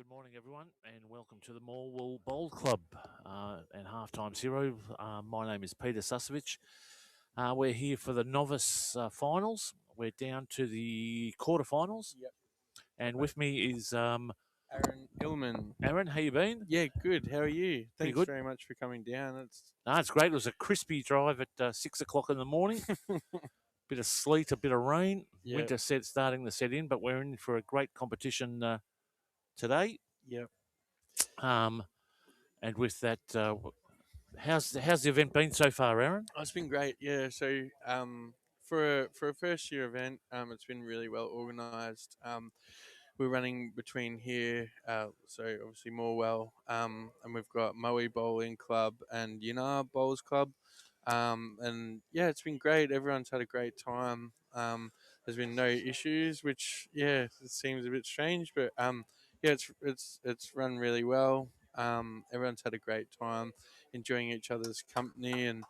good morning, everyone, and welcome to the Morwell Bowl Club and Halftime Zero. My name is Peter Susovich. We're here for the Novice finals. We're down to the quarterfinals, Yep. and with me is Aaron Illman. Aaron. How you been? Yeah, good. How are you? Pretty Thanks good. very much for coming down. No, it's great. It was a crispy drive at 6 o'clock in the morning. Bit of sleet, a bit of rain. Yeah. Winter starting to set in, but we're in for a great competition today. Yep. And with that, how's the event been so far, Aaron? It's been great. Yeah. So for a first year event, it's been really well organised. We're running between here, so obviously Morwell, and we've got Moe Bowling Club and Yanar Bowls Club. And yeah, it's been great. Everyone's had a great time. There's been no issues, which it seems a bit strange, but yeah, it's run really well. Everyone's had a great time, enjoying each other's company, and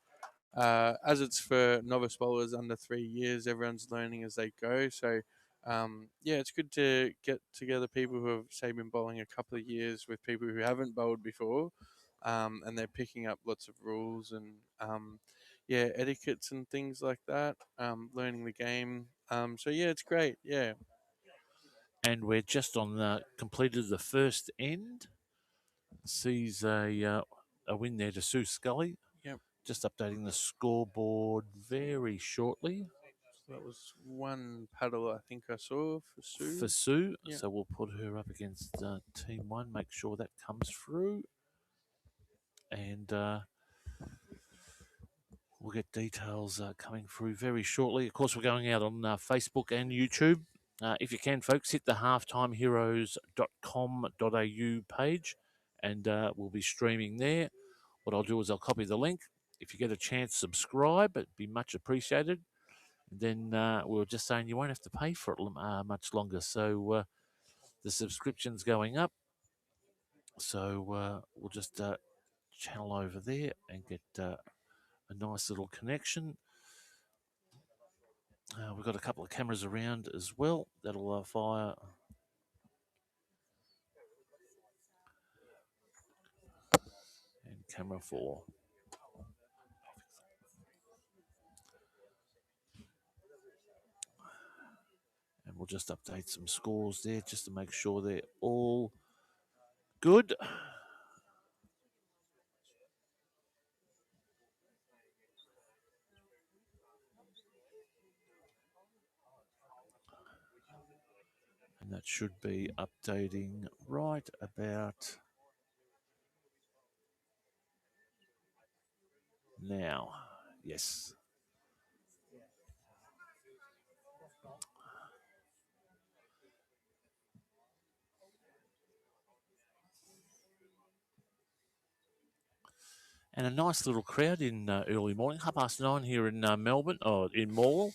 as it's for novice bowlers under 3 years, everyone's learning as they go. So yeah, it's good to get together people who have say been bowling a couple of years with people who haven't bowled before, and they're picking up lots of rules and yeah, etiquettes and things like that. Learning the game. So yeah, it's great. Yeah. And we're just on completed the first end. Sees a win there to Sue Scully. Yep. Just updating the scoreboard very shortly So that was one paddle I think I saw for Sue. for Sue. Yep. So we'll put her up against Team One. Make sure that comes through, and we'll get details coming through very shortly. Of course, we're going out on Facebook and YouTube. If you can, folks, hit the halftimeheroes.com.au page, and we'll be streaming there. What I'll do is I'll copy the link. If you get a chance, subscribe. It'd be much appreciated. And then we were just saying you won't have to pay for it much longer. So the subscription's going up. So we'll just channel over there and get a nice little connection. We've got a couple of cameras around as well that'll fire. And camera 4. And we'll just update some scores there just to make sure they're all good. And that should be updating right about now. Yes. And a nice little crowd in early morning, 9:30 here in Melbourne, or in Morwell.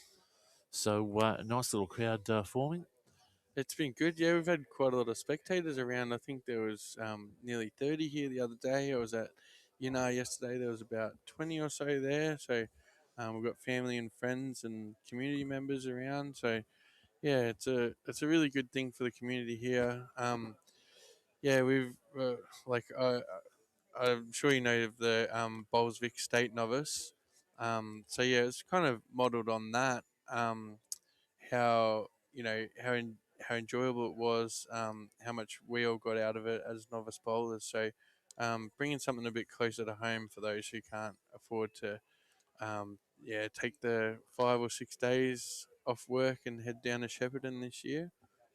So a nice little crowd forming. It's been good. Yeah, we've had quite a lot of spectators around. I think there was nearly 30 here the other day. I was at yesterday. There was about 20 or so there. So we've got family and friends and community members around. So yeah, it's a really good thing for the community here. Yeah, we've like I'm sure you know of the Bolsvik State Novice. So yeah, it's kind of modelled on that. How how enjoyable it was, how much we all got out of it as novice bowlers. So bringing something a bit closer to home for those who can't afford to take the 5 or 6 days off work and head down to Shepparton this year.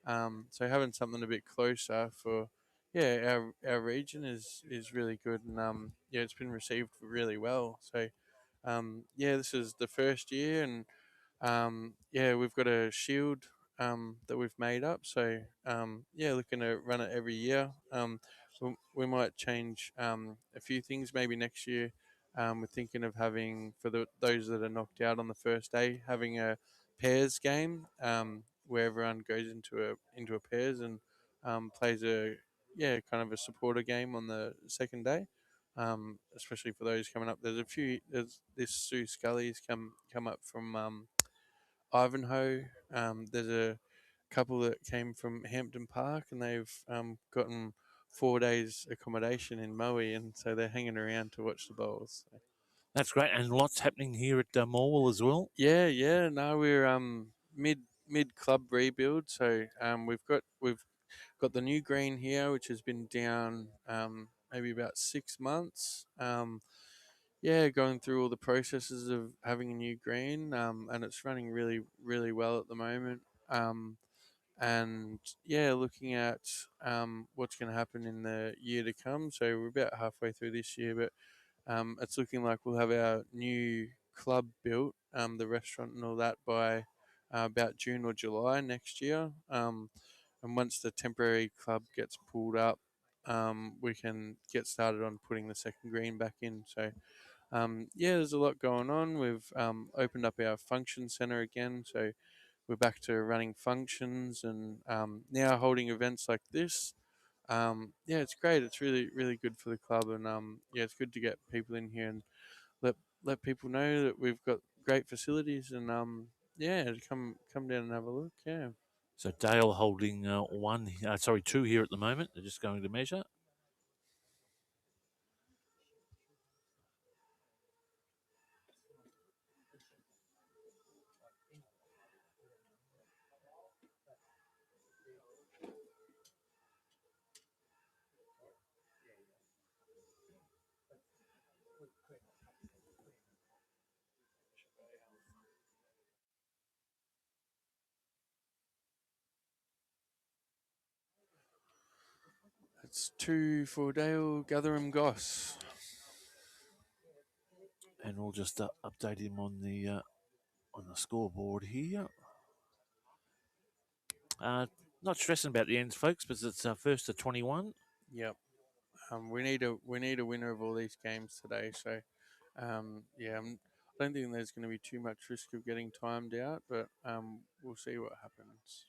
So having something a bit closer for our region is really good, and yeah, it's been received really well. So yeah, this is the first year, and yeah, we've got a shield that we've made up. So yeah, looking to run it every year. We might change a few things maybe next year. We're thinking of having for those that are knocked out on the first day, having a pairs game where everyone goes into a pairs and plays a kind of a supporter game on the second day. Especially for those coming up. There's this Sue Scully's come up from Ivanhoe. There's couple that came from Hampton Park, and they've gotten 4 days accommodation in Moe, and so they're hanging around to watch the bowls. So, That's great, and lots happening here at Morwell as well. yeah, yeah. No, we're mid club rebuild, so we've got the new green here, which has been down maybe about 6 months. Yeah, going through all the processes of having a new green, and it's running really, really well at the moment. And yeah, looking at what's going to happen in the year to come. So we're about halfway through this year, but it's looking like we'll have our new club built, the restaurant and all that by about June or July next year. And once the temporary club gets pulled up, we can get started on putting the second green back in. So yeah, there's a lot going on. We've opened up our function center again, so we're back to running functions and now holding events like this. Yeah, it's great. It's really, really good for the club, and yeah, it's good to get people in here and let let people know that we've got great facilities, and yeah, to come down and have a look. Yeah, So Dale holding two here at the moment. They're just going to measure. it's two for Dale Gotherham Goss. And we'll just update him on the scoreboard here. Not stressing about the ends, folks, but it's first to 21. Yep. We need a winner of all these games today. So yeah, I don't think there's going to be too much risk of getting timed out, but we'll see what happens.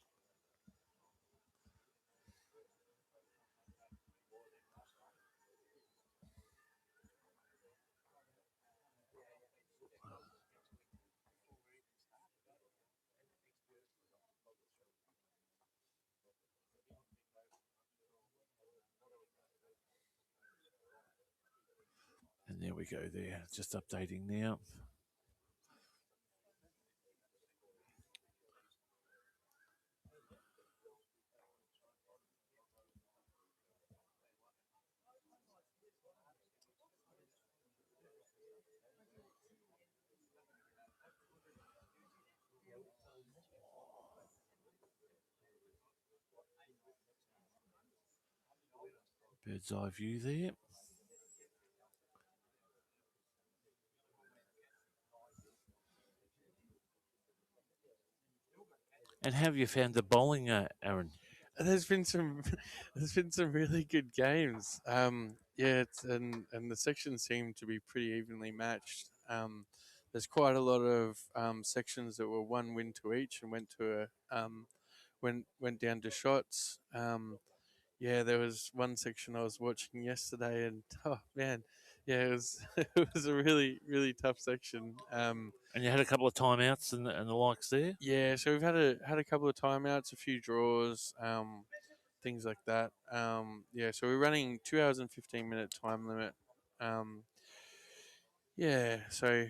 And there we go there. Just updating now. Bird's eye view there. And how have you found the bowling, Aaron? There's been some, there's been some really good games. Yeah, and the sections seem to be pretty evenly matched. There's quite a lot of sections that were one win to each and went down to shots. Yeah, there was one section I was watching yesterday, and oh man, yeah, it was it was a really, really tough section. And you had a couple of timeouts and the likes there. Yeah, so we've had a couple of timeouts, a few draws, things like that. Yeah, so we're running 2 hours and 15-minute time limit. Um, yeah, so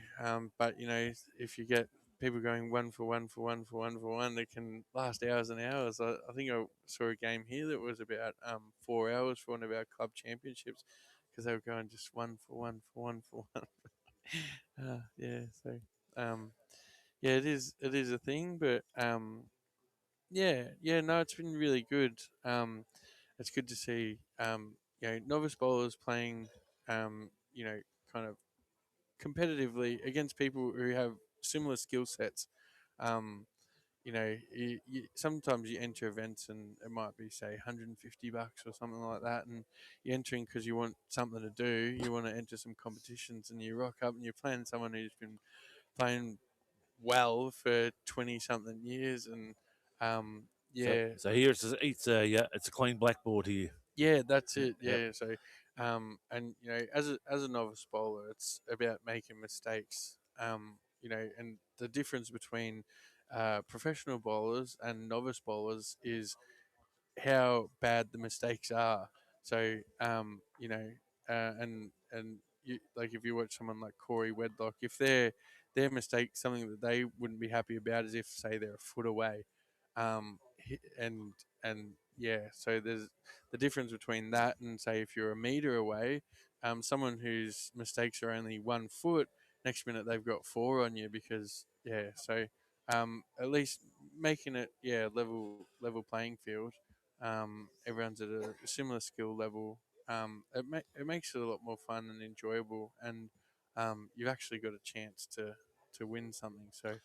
but if you get people going one for one for one for one for one, it can last hours and hours. I think I saw a game here that was about 4 hours for one of our club championships because they were going just one for one for one for one. Yeah, so um, yeah, it is a thing, but yeah, yeah, no, it's been really good. It's good to see novice bowlers playing kind of competitively against people who have similar skill sets. Um, sometimes you enter events and it might be say $150 or something like that, and you're entering because you want something to do. You want to enter some competitions, and you rock up and you're playing someone who's been playing well for 20 something years, and So yeah, so here it's a clean blackboard here. yeah, that's Yeah, it. yep. Yeah, so and as a novice bowler, it's about making mistakes. And the difference between professional bowlers and novice bowlers is how bad the mistakes are. So and you, like if you watch someone like Corey Wedlock, if their mistake something that they wouldn't be happy about is if say they're a foot away, and yeah, so there's the difference between that and say if you're a meter away, someone whose mistakes are only 1 foot, next minute they've got four on you because yeah, so at least making it level playing field. Everyone's at a similar skill level. It makes it a lot more fun and enjoyable, and you've actually got a chance to win something. So,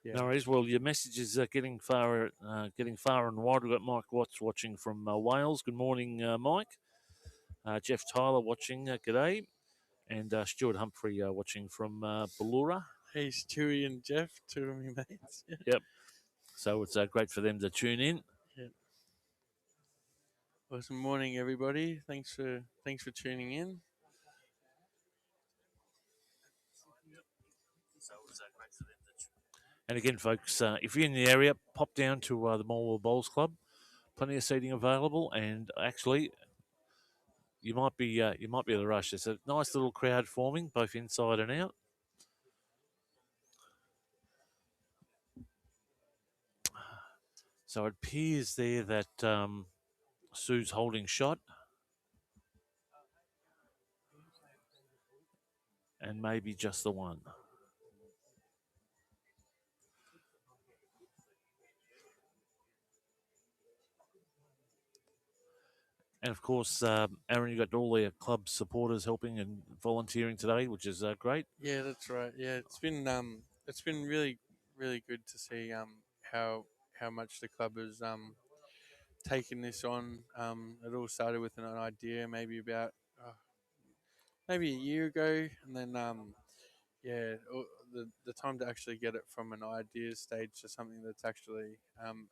yeah, No worries. Well, your message is getting far and wide. We've got Mike Watts watching from Wales. Good morning, Mike. Jeff Tyler watching. G'day. And Stuart Humphrey watching from Ballura. hey Stewie and Jeff, two of me mates. Yeah. Yep. So it's great for them to tune in. Yeah. Awesome morning, everybody. Thanks for tuning in. And again, folks, if you're in the area, pop down to the Morwell Bowls Club. Plenty of seating available, and actually, you might be at the rush. There's a nice little crowd forming, both inside and out. So it appears there that Sue's holding shot, and maybe just the one. And of course, Aaron, you got all the club supporters helping and volunteering today, which is great. Yeah, that's right. Yeah, it's been really good to see how much the club has taken this on. It all started with an idea maybe about maybe a year ago, and then the time to actually get it from an idea stage to something that's actually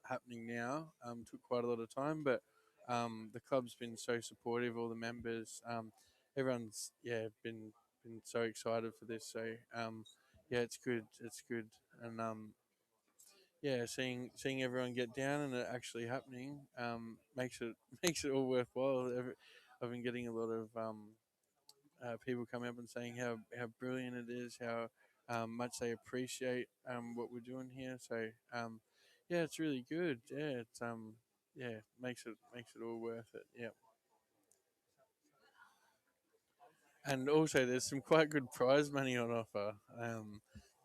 happening now took quite a lot of time, but the club's been so supportive. All the members, everyone's been so excited for this. So yeah, it's good. It's good, and yeah, seeing everyone get down and it actually happening makes it makes it all worthwhile. I've been getting a lot of people coming up and saying how brilliant it is, how much they appreciate what we're doing here. So yeah, it's really good. Yeah, it's yeah makes it all worth it. Yeah. And also, there's some quite good prize money on offer.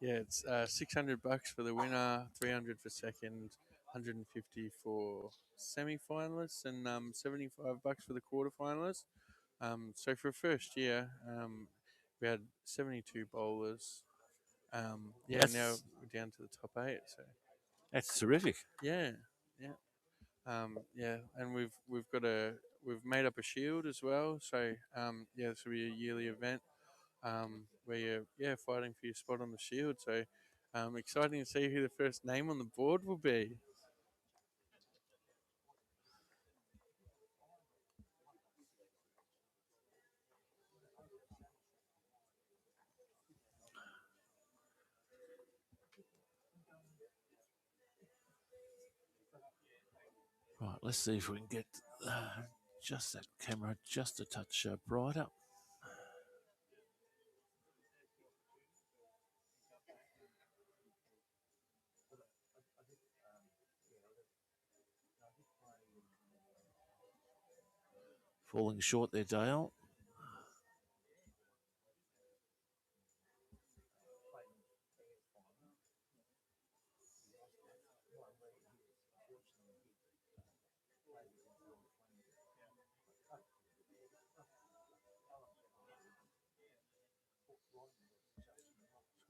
Yeah, it's $600 for the winner, 300 for second, 150 for semi-finalists, and $75 for the quarter-finalists. So for first year, we had 72 bowlers. Yeah, now That's we're down to the top eight. So that's terrific. yeah, yeah. Yeah, and we've made up a shield as well. So yeah, this will be a yearly event where you're fighting for your spot on the shield. So exciting to see who the first name on the board will be. Right, let's see if we can get just that camera just a touch brighter. Falling short there, Dale.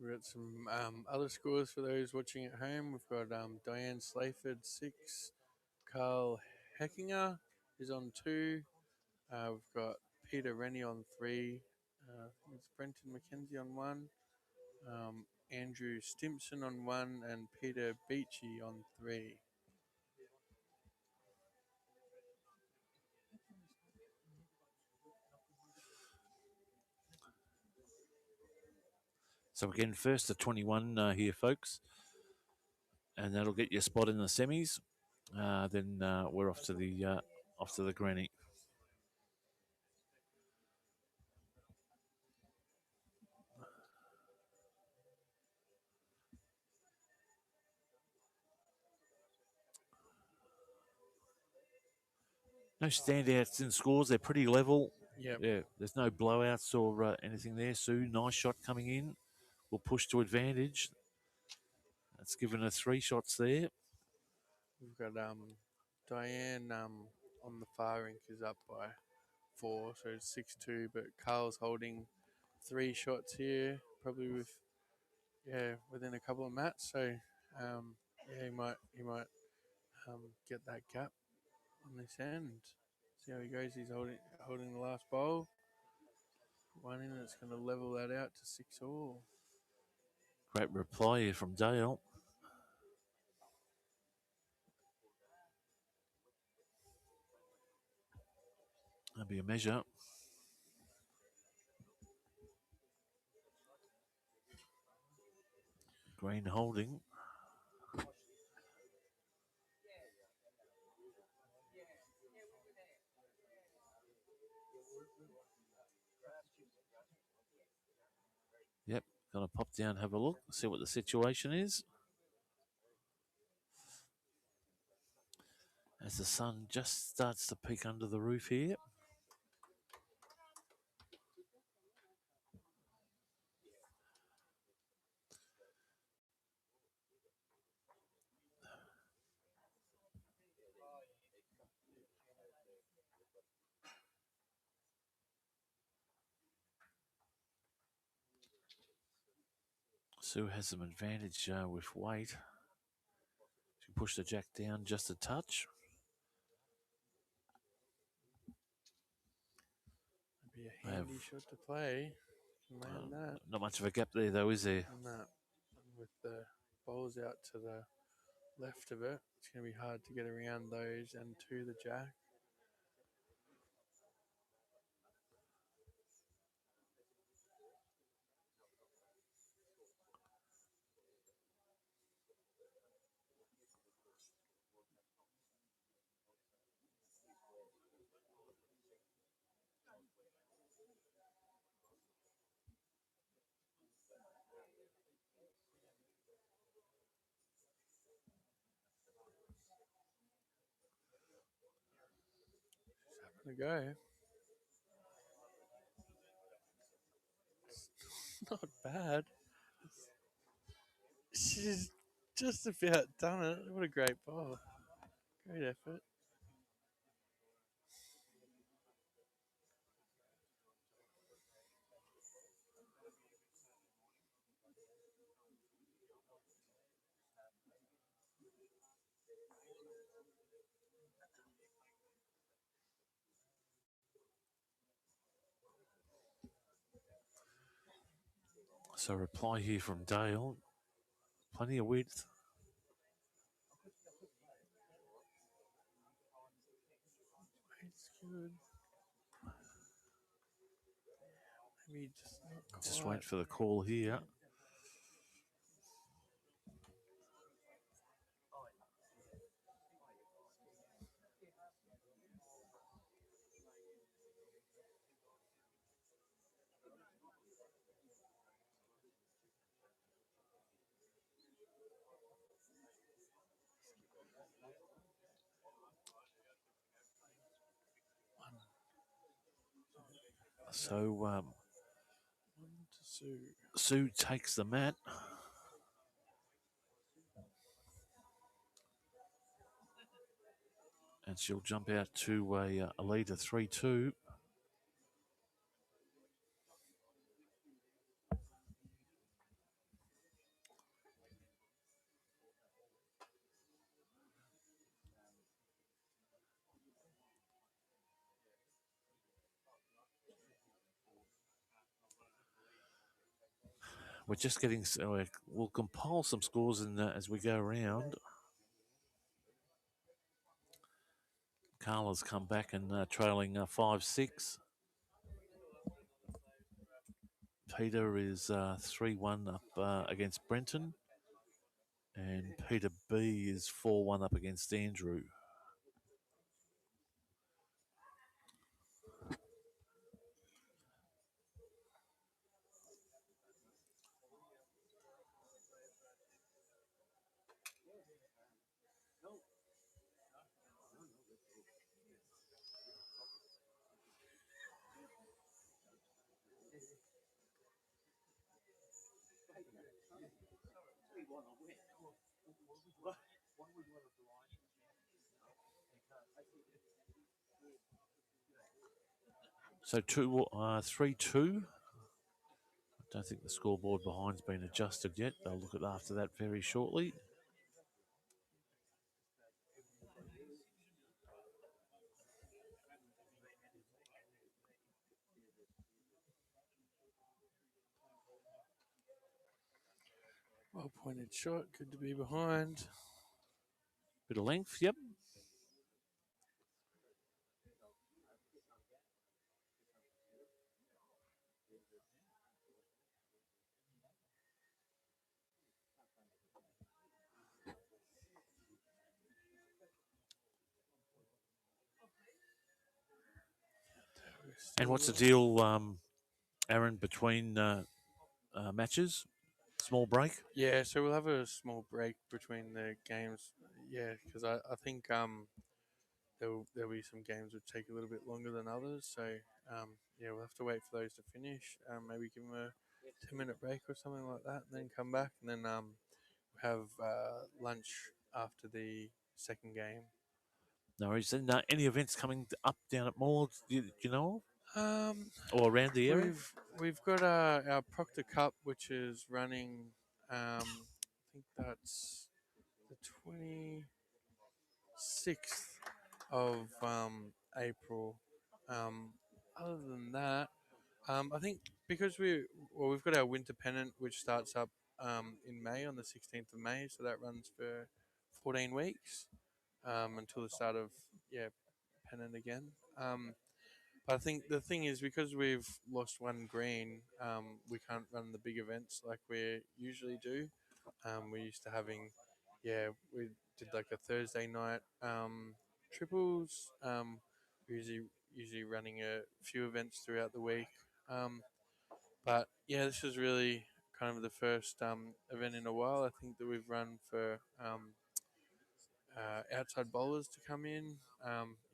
We've got some other scores for those watching at home. We've got Diane Slayford 6, Carl Heckinger is on 2. We've got Peter Rennie on 3. I think it's Brenton McKenzie on 1. Andrew Stimpson on 1 and Peter Beachy on 3. So again, first to 21 here, folks. and that'll get you a spot in the semis. Then we're off to the granny. No standouts in scores. They're pretty level. Yep. Yeah, there's no blowouts or anything there. Sue, nice shot coming in. Will push to advantage. That's given her 3 shots there. We've got Diane on the far rink is up by 4, so it's 6-2. But Carl's holding 3 shots here, probably within a couple of mats. So he might get that gap on this end. See how he goes. He's holding the last bowl. One in, it's going to level that out to 6-all. Great reply here from Dale. That'll be a measure. Green holding. Yep, gonna pop down, have a look, see what the situation is. As the sun just starts to peek under the roof here. Sue has some advantage with weight. She pushed the jack down just a touch. Be a handy shot to play. Land that. Not much of a gap there, though, is there? No. With the bowls out to the left of it, it's going to be hard to get around those and to the jack. Having a go. It's not bad. She's just about done it. What a great ball. Great effort. So reply here from Dale. Plenty of width. It's good. Maybe just not quite. Just wait for the call here. So One to Sue. Sue takes the mat. And she'll jump out to a lead of 3-2. We're just getting. We'll compile some scores as we go around. Carla's come back and trailing 5-6. Peter is 3-1 up against Brenton. And Peter B is 4-1 up against Andrew. So 3-2. I don't think the scoreboard behind's been adjusted yet. They'll look at after that very shortly. Well pointed shot. Good to be behind. Bit of length, yep. And what's the deal, Aaron, between matches? Small break? Yeah, so we'll have a small break between the games. Yeah, because I think there'll be some games which take a little bit longer than others. So yeah, we'll have to wait for those to finish. Maybe give them a 10-minute break or something like that, and then come back, and then have lunch after the second game. No worries. And any events coming up down at Morwell, do you know Um, of? Or around the area? we've got our Proctor Cup, which is running. I think that's the 26th of April. Other than that, I think because we've got our winter pennant, which starts up in May on the 16th of May, so that runs for 14 weeks until the start of pennant again. But I think the thing is because we've lost one green, we can't run the big events like we usually do. We're used to having, we did like a Thursday night triples. We're usually running a few events throughout the week. But yeah, this is really kind of the first event in a while. I think that we've run for outside bowlers to come in.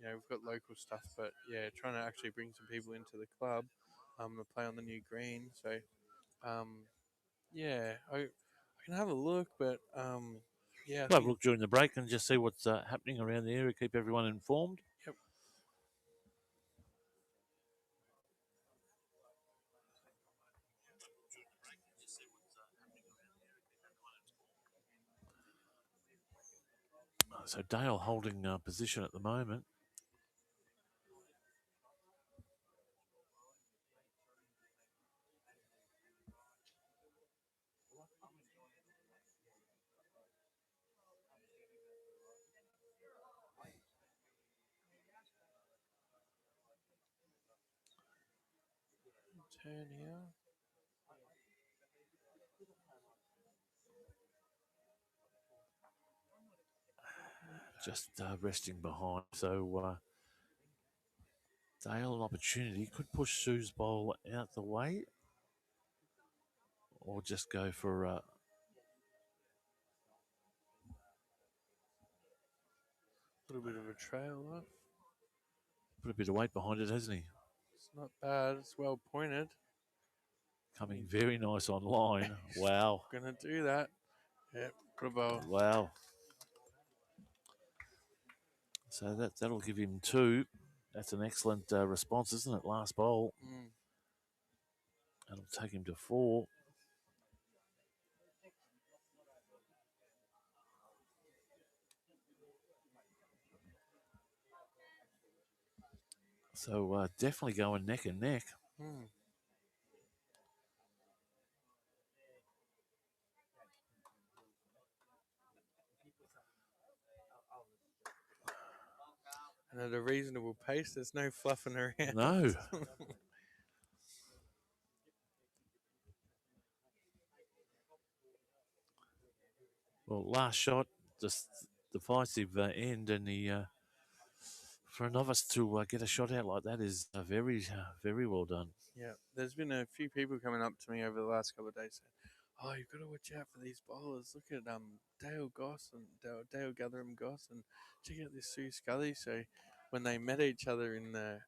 We've got local stuff, but yeah, trying to actually bring some people into the club to play on the new green. So I can have a look, but yeah, I We'll have a think look during the break and just see what's happening around the area, keep everyone informed. yep. So Dale holding position at the moment. Turn here. Just resting behind. So Dale, an opportunity, could push Sue's bowl out the way or just go for A little bit of a trail off. put a bit of weight behind it, hasn't he? It's not bad. It's well pointed. Coming very nice online. Wow. Gonna do that. Yep. Good a bowl. Wow. So that'll give him 2. That's an excellent response, isn't it? Last bowl. Mm. That'll take him to 4. So definitely going neck and neck. Mm. And at a reasonable pace, there's no fluffing around. No. Well, last shot, just decisive end, and for a novice to get a shot out like that is very well done. Yeah, there's been a few people coming up to me over the last couple of days saying, "Oh, you've got to watch out for these bowlers. Look at Dale Goss and Dale Gutherham Goss, and check out this Sue Scully." So when they met each other in the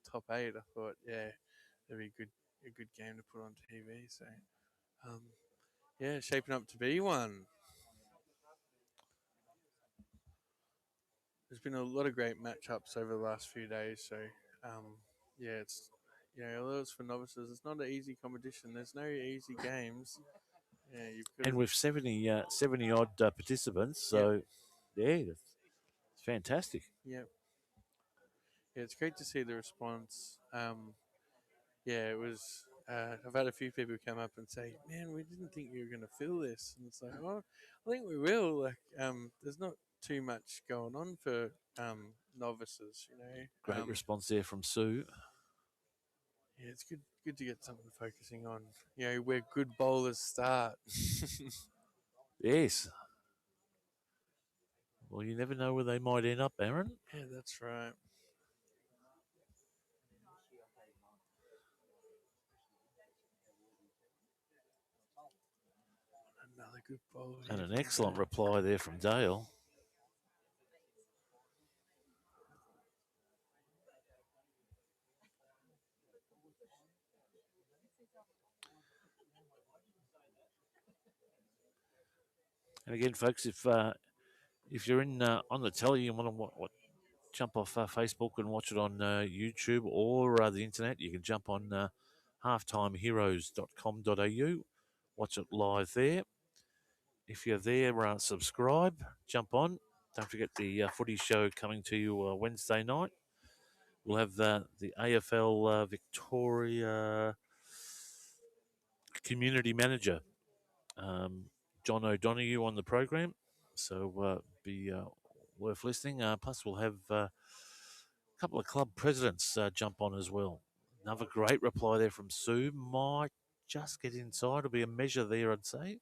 top eight, I thought, yeah, that'd be a good game to put on TV. So um, yeah, shaping up to be one. There's been a lot of great matchups over the last few days. So yeah, it's although it's for novices, it's not an easy competition. There's no easy games. Yeah, you've got And to. with 70 odd participants, Yep, so yeah, it's fantastic. yep. Yeah, it's great to see the response. Yeah, it was. I've had a few people come up and say, "Man, we didn't think you were going to fill this," and it's like, "Oh, I think we will." Like, there's not too much going on for novices, you know. Great response there from Sue. Yeah, it's good to get something focusing on. You know, where good bowlers start. Yes. Well, you never know where they might end up, Aaron. Yeah, that's right. Another good bowler. And here an from excellent Dale. reply there from Dale. And again, folks, if you're in on the telly and want to jump off Facebook and watch it on YouTube or the internet, you can jump on halftimeheroes.com.au, watch it live there. If you're there, subscribe, jump on. Don't forget the footy show coming to you Wednesday night. We'll have the AFL Victoria community manager, John O'Donoghue, on the program. So be worth listening. Plus, we'll have a couple of club presidents jump on as well. Another great reply there from Sue. Might just get inside. It'll be a measure there, I'd say.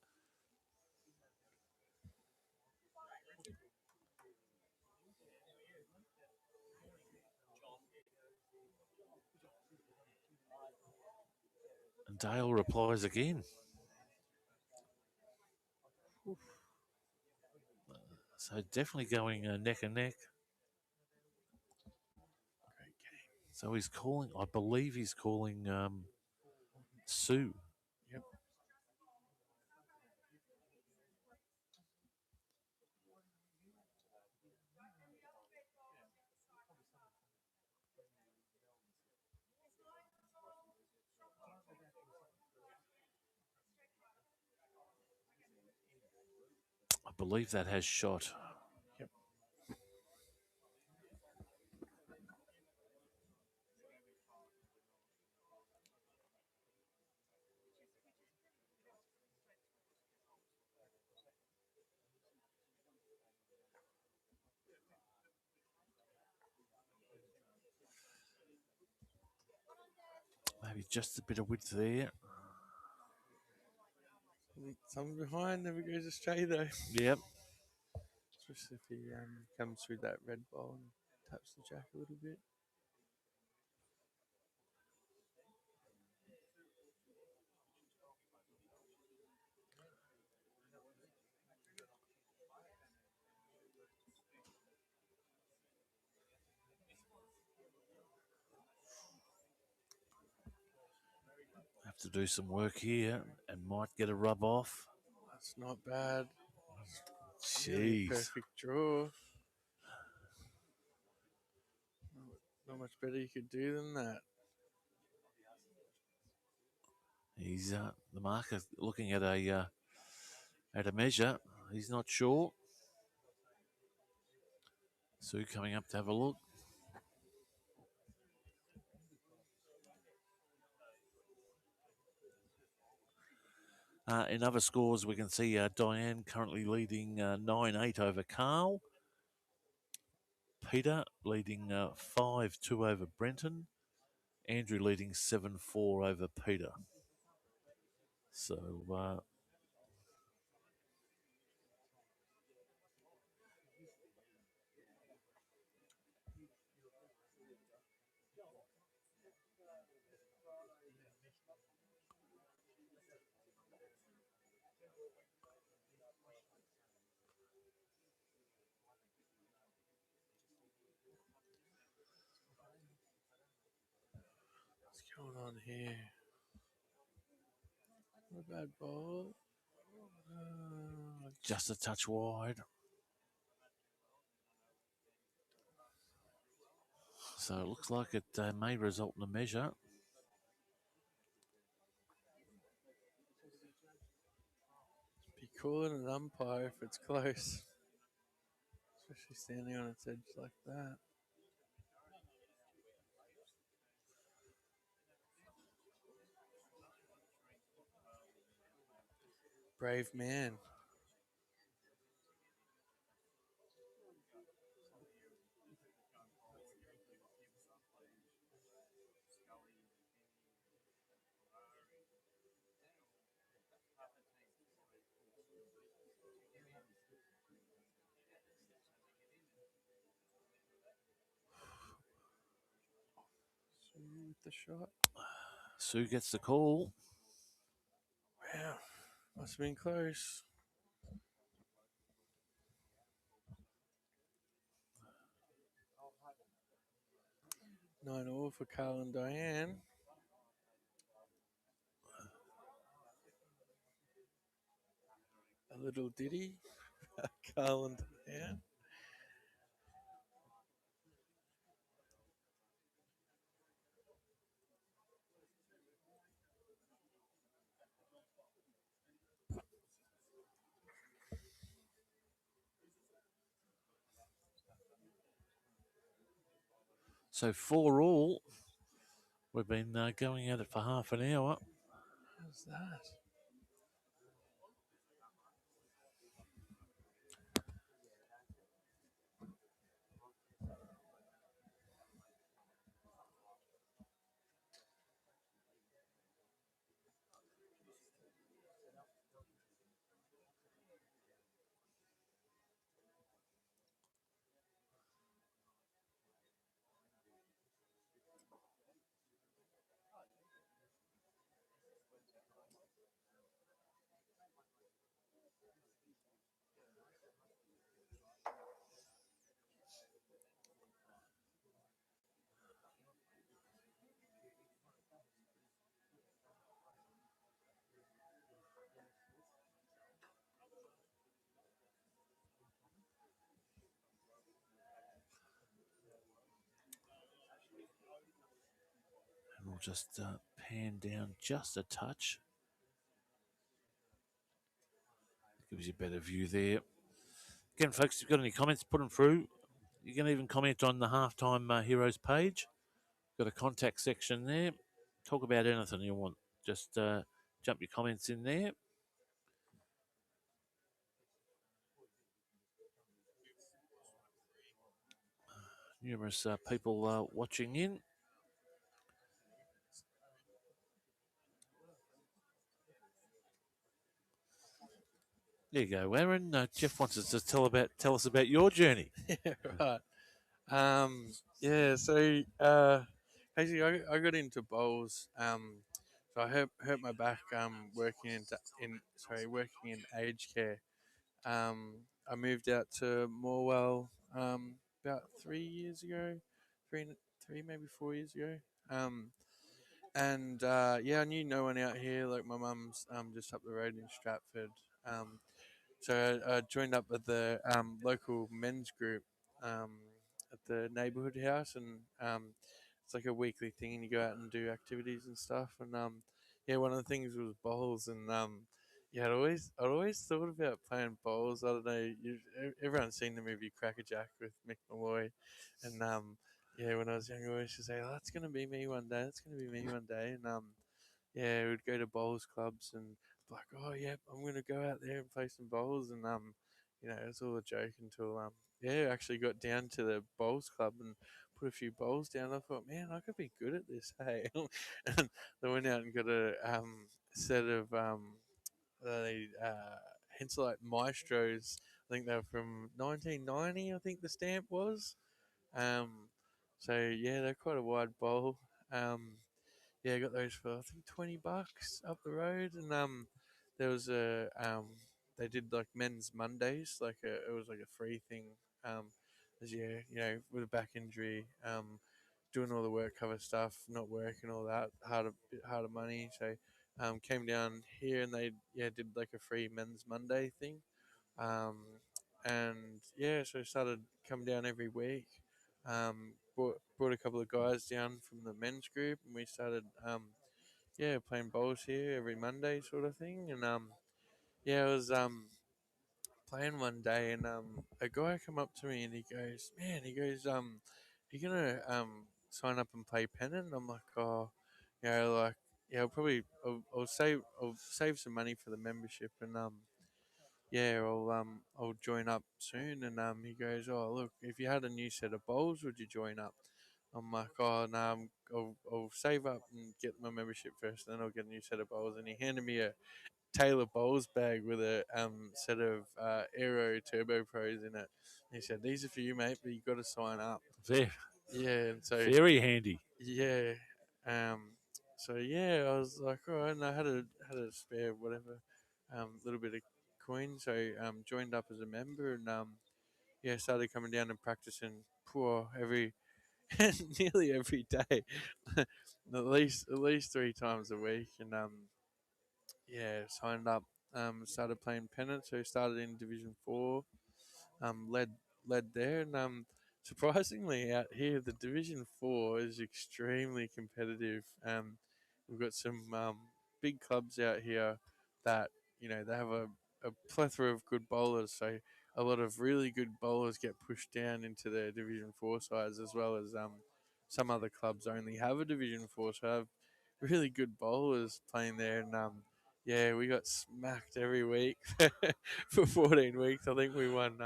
And Dale replies again. So definitely going neck and neck. Great game. So he's calling, I believe he's calling Sue. Yep. I believe that has shot. Yep. Maybe just a bit of width there. Someone behind never goes astray though. Yep. Especially if he comes through that red ball and taps the jack a little bit. Have to do some work here and might get a rub off. That's not bad. Jeez. Perfect draw. Not much better you could do than that. He's the marker looking at a measure. He's not sure. Sue coming up to have a look. In other scores, we can see Diane currently leading 9-8 over Carl. Peter leading 5-2 over Brenton. Andrew leading 7-4 over Peter. So What's going on here? Not a bad ball. Just a touch wide. So it looks like it may result in a measure. Be calling an umpire if it's close, especially standing on its edge like that. Brave man. With the shot. Sue gets the call. Wow, must have been close. 9-all for Carl and Diane. A little ditty. Carl and Diane. So 4-all. We've been going at it for half an hour. How's that? And we'll just pan down just a touch. Gives you a better view there. Again, folks, if you've got any comments, put them through. You can even comment on the Halftime Heroes page. Got a contact section there. Talk about anything you want. Just jump your comments in there. Numerous people watching in. There you go, Aaron. Jeff wants us to tell us about your journey. Yeah, right. Yeah, so basically, I got into bowls. So I hurt my back. Working in aged care. I moved out to Morwell about 3 years ago, three maybe 4 years ago. And yeah, I knew no one out here. Like my mum's just up the road in Stratford. So I joined up with the local men's group um, at the neighbourhood house, and it's like a weekly thing, and you go out and do activities and stuff. And yeah, one of the things was bowls, and yeah, I'd always thought about playing bowls. I don't know, everyone's seen the movie Crackerjack with Mick Malloy, and yeah, when I was younger, I used to say, "Oh, that's gonna be me one day. That's gonna be me one day." And yeah, we'd go to bowls clubs and like, oh yeah, I'm gonna go out there and play some bowls, and it was all a joke until yeah, I actually got down to the bowls club and put a few bowls down. I thought, man, I could be good at this, hey. And I went out and got a set of Henselite Maestros. I think they were from 1990. I think the stamp was. Um, so yeah, they're quite a wide bowl. Yeah, I got those for I think $20 up the road, and there was they did like men's Mondays, it was like a free thing. Um, as with a back injury, doing all the work cover stuff, not working all that bit harder money. So came down here and they did like a free men's Monday thing. Um, and so I started coming down every week. Brought a couple of guys down from the men's group, and we started playing bowls here every Monday, sort of thing. And I was playing one day, and a guy come up to me and he goes, "Man," he goes, "you gonna sign up and play pennant?" I'm like, "Oh, like I'll save some money for the membership, and I'll join up soon." And he goes, "Oh, look, if you had a new set of bowls, would you join up?" I'm like, "Oh no, I'll save up and get my membership first, then I'll get a new set of bowls." And he handed me a Taylor Bowles bag with a set of Aero Turbo Pros in it. And he said, "These are for you, mate, but you got to sign up." Very, Yeah, and so very handy. yeah, I was like, all right, and I had a spare whatever, little bit of coin, so joined up as a member, and started coming down and practicing poor every nearly every day, at least 3 times a week, and signed up, started playing pennant, so started in Division 4, led there, and surprisingly out here the Division 4 is extremely competitive. We've got some big clubs out here that they have a plethora of good bowlers, so a lot of really good bowlers get pushed down into their Division 4 sides, as well as some other clubs only have a Division 4, so have really good bowlers playing there, and we got smacked every week for 14 weeks. I think we won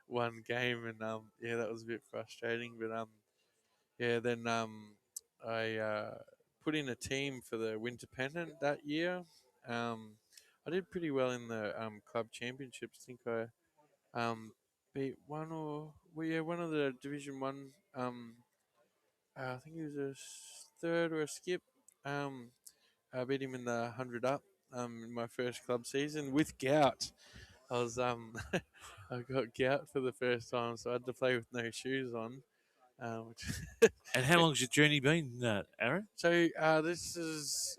one game, and that was a bit frustrating. But then I put in a team for the winter pennant that year. Um, I did pretty well in the club championships. I think I beat one of the Division 1. I think he was a third or a skip. Um, I beat him in the 100 up in my first club season with gout. I was I got gout for the first time, so I had to play with no shoes on. Which And how long's your journey been, Aaron? so this is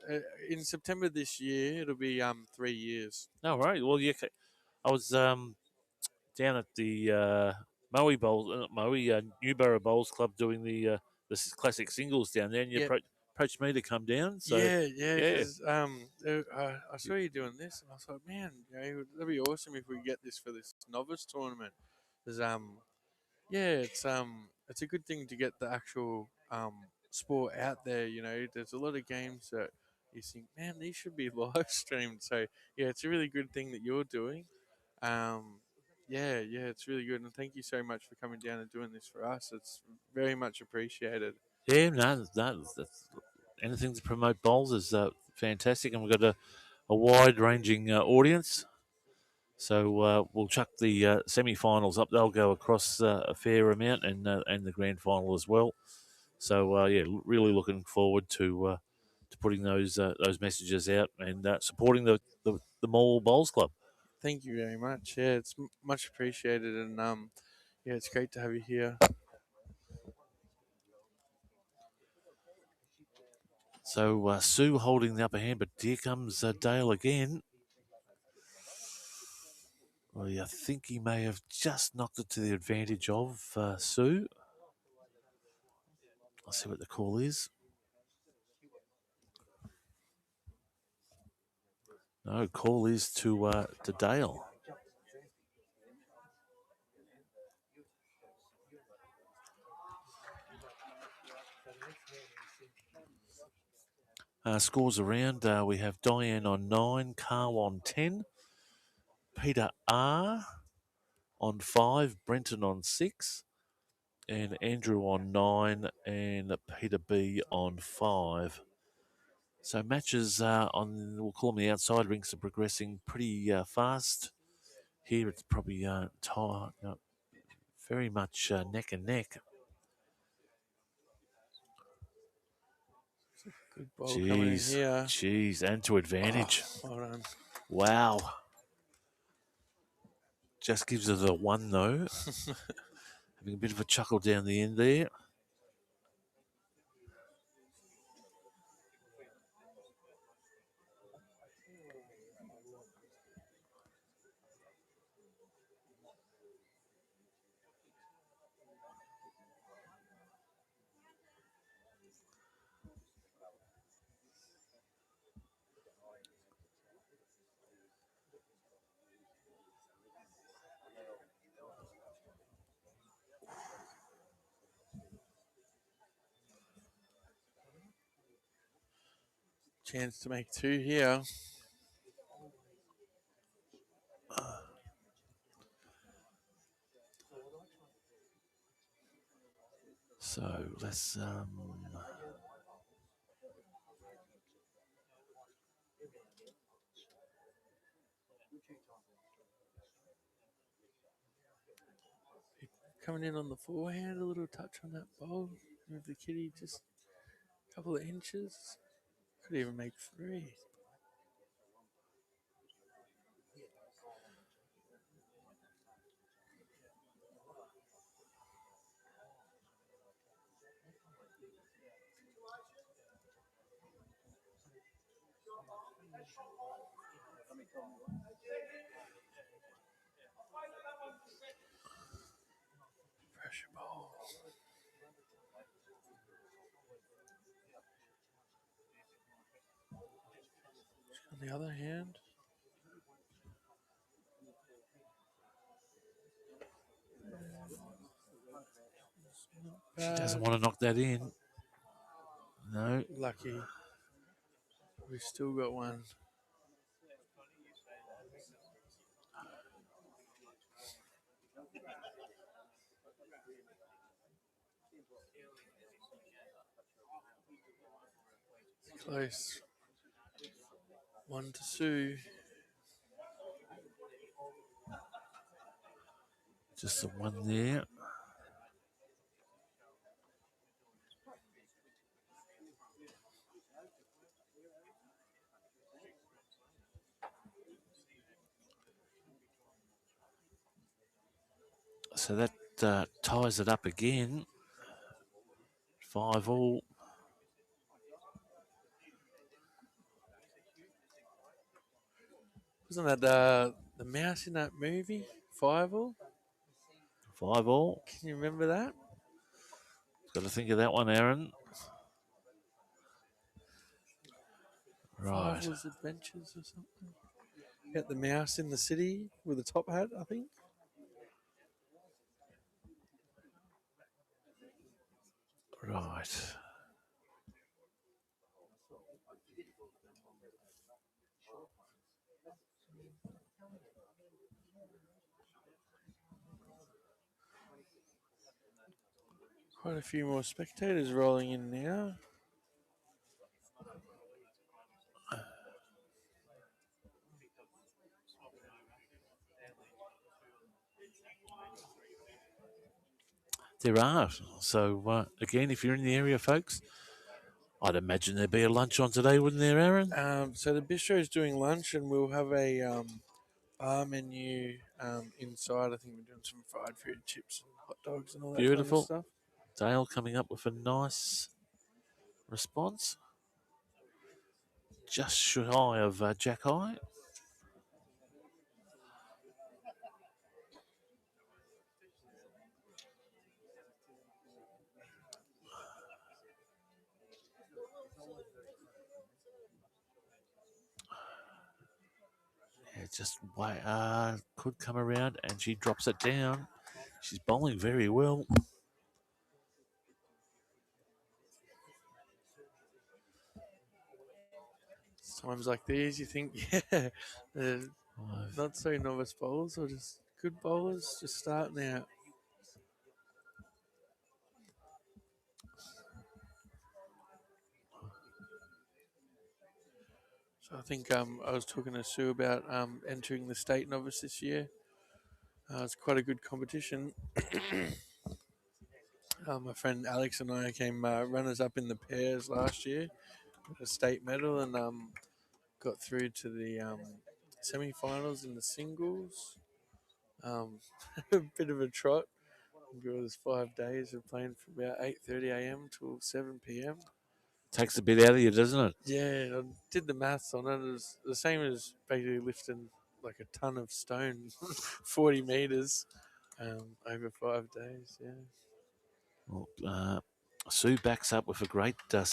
in September this year. It'll be 3 years. No, right. Well, I was down at the Moe Bowls, Newborough Bowls Club doing the classic singles down there, and you Yep. approached me to come down. So Yeah, yeah, because I saw you doing this, and I thought, man, that'd be awesome if we get this for this novice tournament. There's it's a good thing to get the actual sport out there. There's a lot of games that you think, man, these should be live streamed. So yeah, it's a really good thing that you're doing. It's really good, and thank you so much for coming down and doing this for us. It's very much appreciated. yeah, no, that's anything to promote bowls is fantastic, and we've got a wide-ranging audience. So we'll chuck the semi-finals up. They'll go across a fair amount, and the grand final as well. So really looking forward to putting those messages out and supporting the Morwell Bowls Club. Thank you very much. Yeah, it's much appreciated, and it's great to have you here. So Sue holding the upper hand, but here comes Dale again. Well, I think he may have just knocked it to the advantage of Sue. I'll see what the call is. No, call is to Dale. Scores around. We have Diane on 9, Carl on 10, Peter R on 5, Brenton on 6, and Andrew on 9, and Peter B on 5. So matches we'll call them the outside rinks, are progressing pretty fast. Here it's probably very much neck and neck. Good ball coming in here. Jeez, and to advantage. Well done. Wow. Just gives it a 1, though. Having a bit of a chuckle down the end there. Chance to make 2 here. So let's Coming in on the forehand, a little touch on that bowl. Move the kitty just a couple of inches. Could even make 3. Pressure bowl. On the other hand, she doesn't want to knock that in. No. lucky. We've still got 1. Close. 1 to Sue. Just the 1 there. So that ties it up again. 5 all. Wasn't that the mouse in that movie? 5 all? 5 all. Can you remember that? Got to think of that one, Aaron. Right. 5 all's Adventures or something. Got the mouse in the city with a top hat, I think. Right. Quite a few more spectators rolling in now. There are. So, again, if you're in the area, folks, I'd imagine there'd be a lunch on today, wouldn't there, Aaron? So the bistro is doing lunch, and we'll have a bar menu inside. I think we're doing some fried food, chips, and hot dogs, and all that Beautiful. kind of stuff. Dale coming up with a nice response. Just shy of Jack High. Yeah, just could come around, and she drops it down. She's bowling very well. Times like these, you think, yeah, not so novice bowlers or just good bowlers just starting out. So I think I was talking to Sue about entering the state novice this year. It's quite a good competition. My friend Alex and I came runners up in the pairs last year with a state medal and got through to the semi-finals in the singles. A bit of a trot. It was 5 days of playing from about 8:30 a.m. till 7 p.m. Takes a bit out of you, doesn't it? Yeah, I did the maths on it. It was the same as basically lifting like a ton of stone, 40 meters, over 5 days. Yeah. Well, Sue backs up with a great third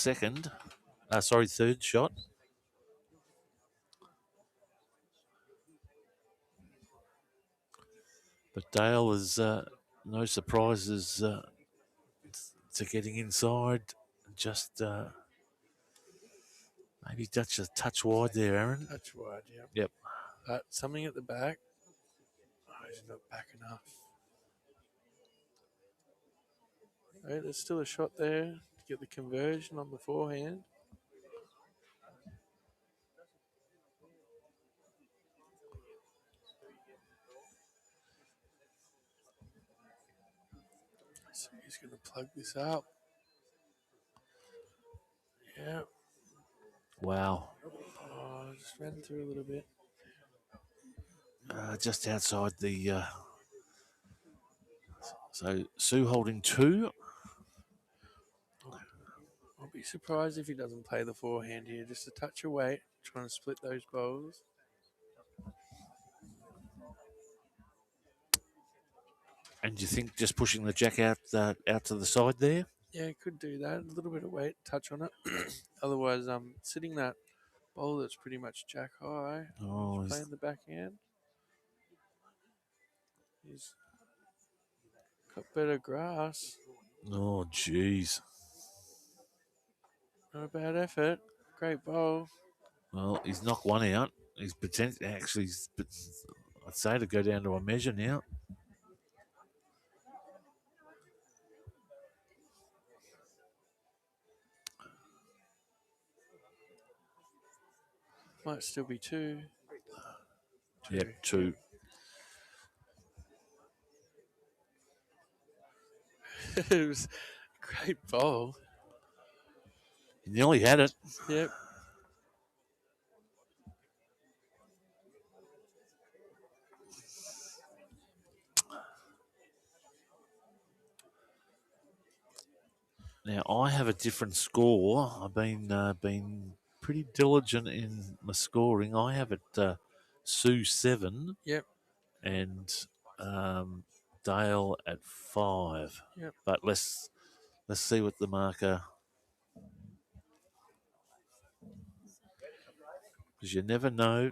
shot. But Dale is no surprises to getting inside. Just maybe just a touch wide there, Aaron. Touch wide, yeah. Yep. Something at the back. Oh, he's not back enough. Right, there's still a shot there to get the conversion on the forehand. So he's going to plug this up. Yeah. Wow. Oh, just ran through a little bit. Just outside the. So Sue holding 2. I'll be surprised if he doesn't play the forehand here. Just a touch of weight, trying to split those bowls. And you think just pushing the jack out to the side there? Yeah, could do that. A little bit of weight, touch on it. Otherwise, sitting that bowl that's pretty much jack high. Oh, He's playing the backhand. He's got better grass. oh, jeez. Not a bad effort. Great bowl. Well, he's knocked one out. He's potentially actually, I'd say to go down to a measure now. Might still be 2. Yep, 2. It was a great bowl. He nearly had it. Yep. Now I have a different score. I've been pretty diligent in my scoring. I have it Sue 7. Yep. And Dale at 5. Yep. But let's see what the marker. Because you never know.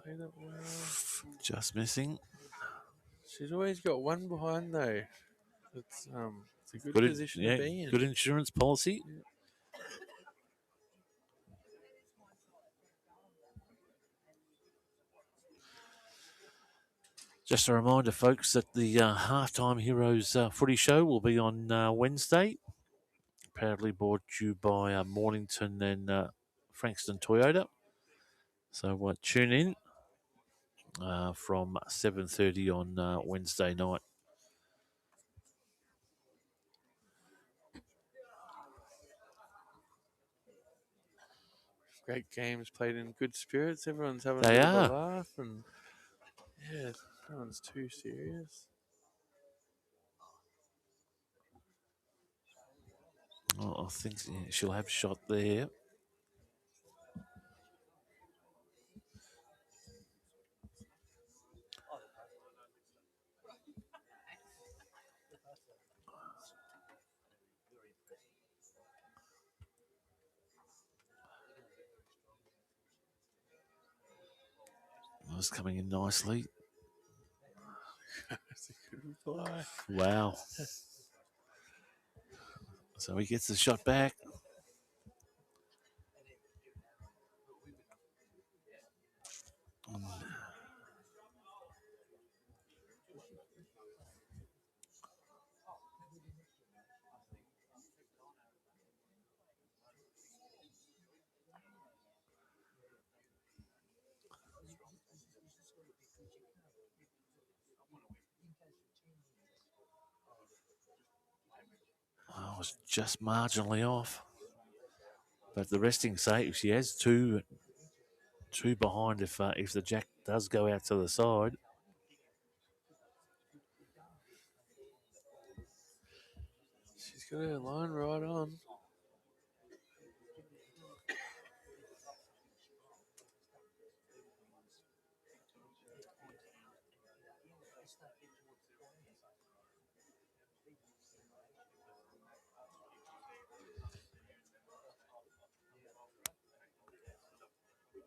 Played it well. Just missing. She's always got one behind though. It's a good Good, position to be in. good insurance policy. Yeah. Just a reminder, folks, that the Halftime Heroes footy show will be on Wednesday. Proudly brought to you by Mornington and Frankston Toyota. So tune in from 7:30 on Wednesday night. Great games played in good spirits. Everyone's having They a bit of are. a laugh, and yeah, no one's too serious. I think she'll have a shot there. That's coming in nicely. It's a Good fly. Wow. So he gets the shot back. I was just marginally off. But the resting safe, she has two behind if the jack does go out to the side. She's got her line right on.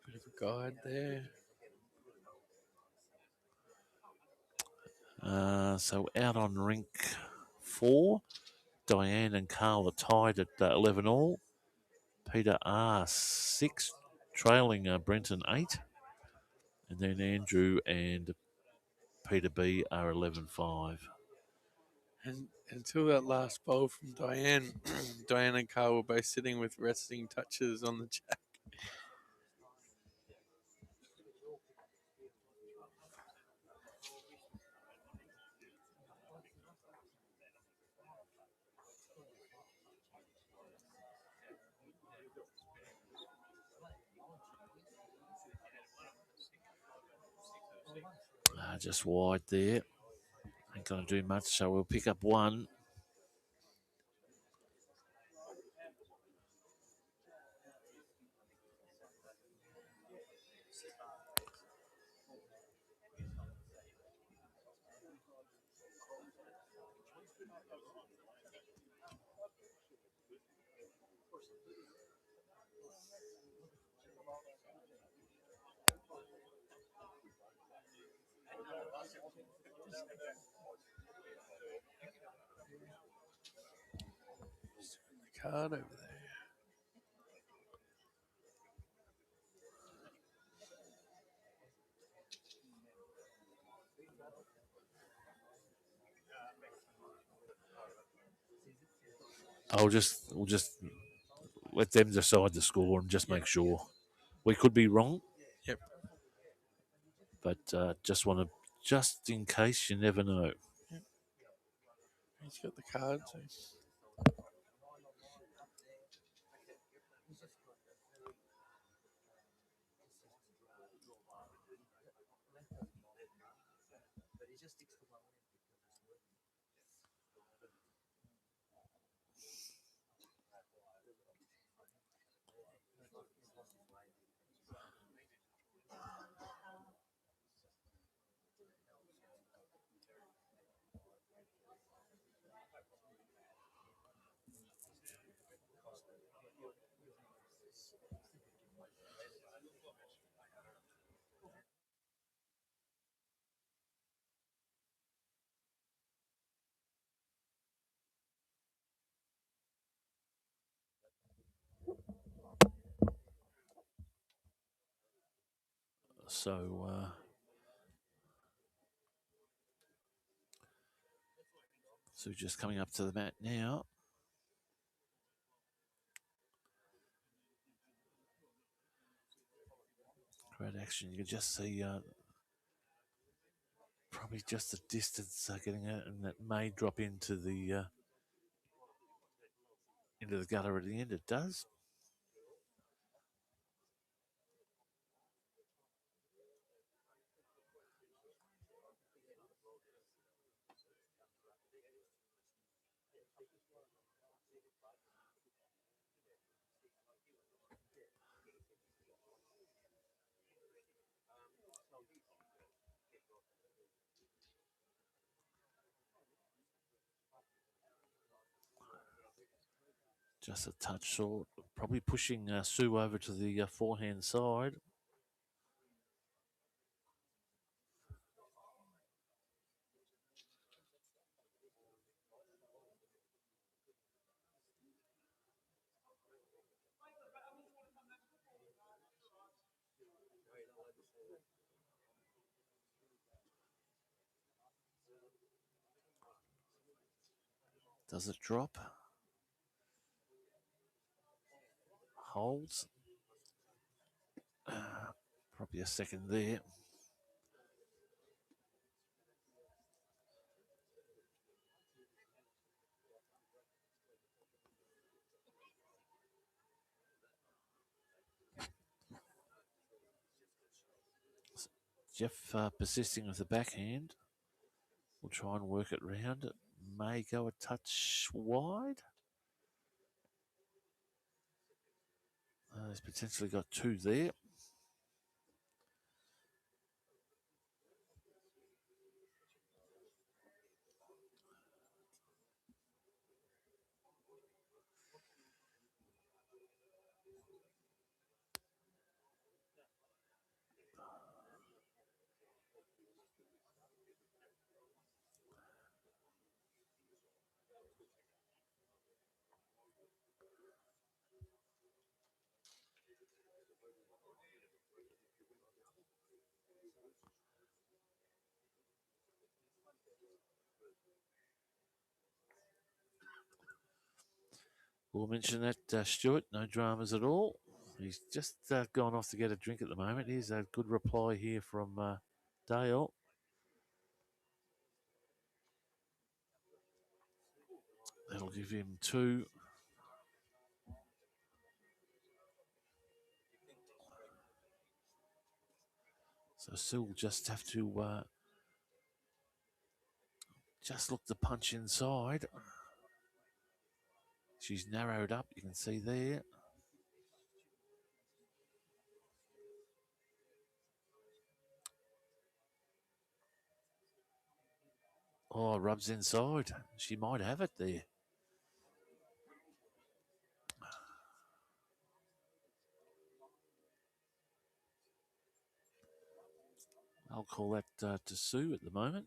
Bit of a guide there. So out on rink 4, Diane and Carl are tied at 11 all. Peter R 6, trailing Brenton 8. And then Andrew and Peter B are 11-5. And until that last bowl from Diane, Diane and Carl were both sitting with resting touches on the jack. Just wide there. Ain't going to do much, so we'll pick up one. The card over there. We'll just let them decide the score and just make sure. We could be wrong. Yep. But just in case, you never know. Yep. He's got the card. So. So just coming up to the mat now. Great action. You can just see probably just the distance getting it, and that may drop into the gutter at the end. It does. Just a touch short. Probably pushing Sue over to the forehand side. Does it drop? Holds. Probably a second there. Jeff persisting with the backhand. We'll try and work it round. It may go a touch wide. He's potentially got two there. We'll mention that, Stuart, no dramas at all. He's just gone off to get a drink at the moment. Here's a good reply here from Dale. That'll give him two. So Sue will just have to just look to punch inside. She's narrowed up, you can see there. Oh, rubs inside. She might have it there. I'll call that to Sue at the moment.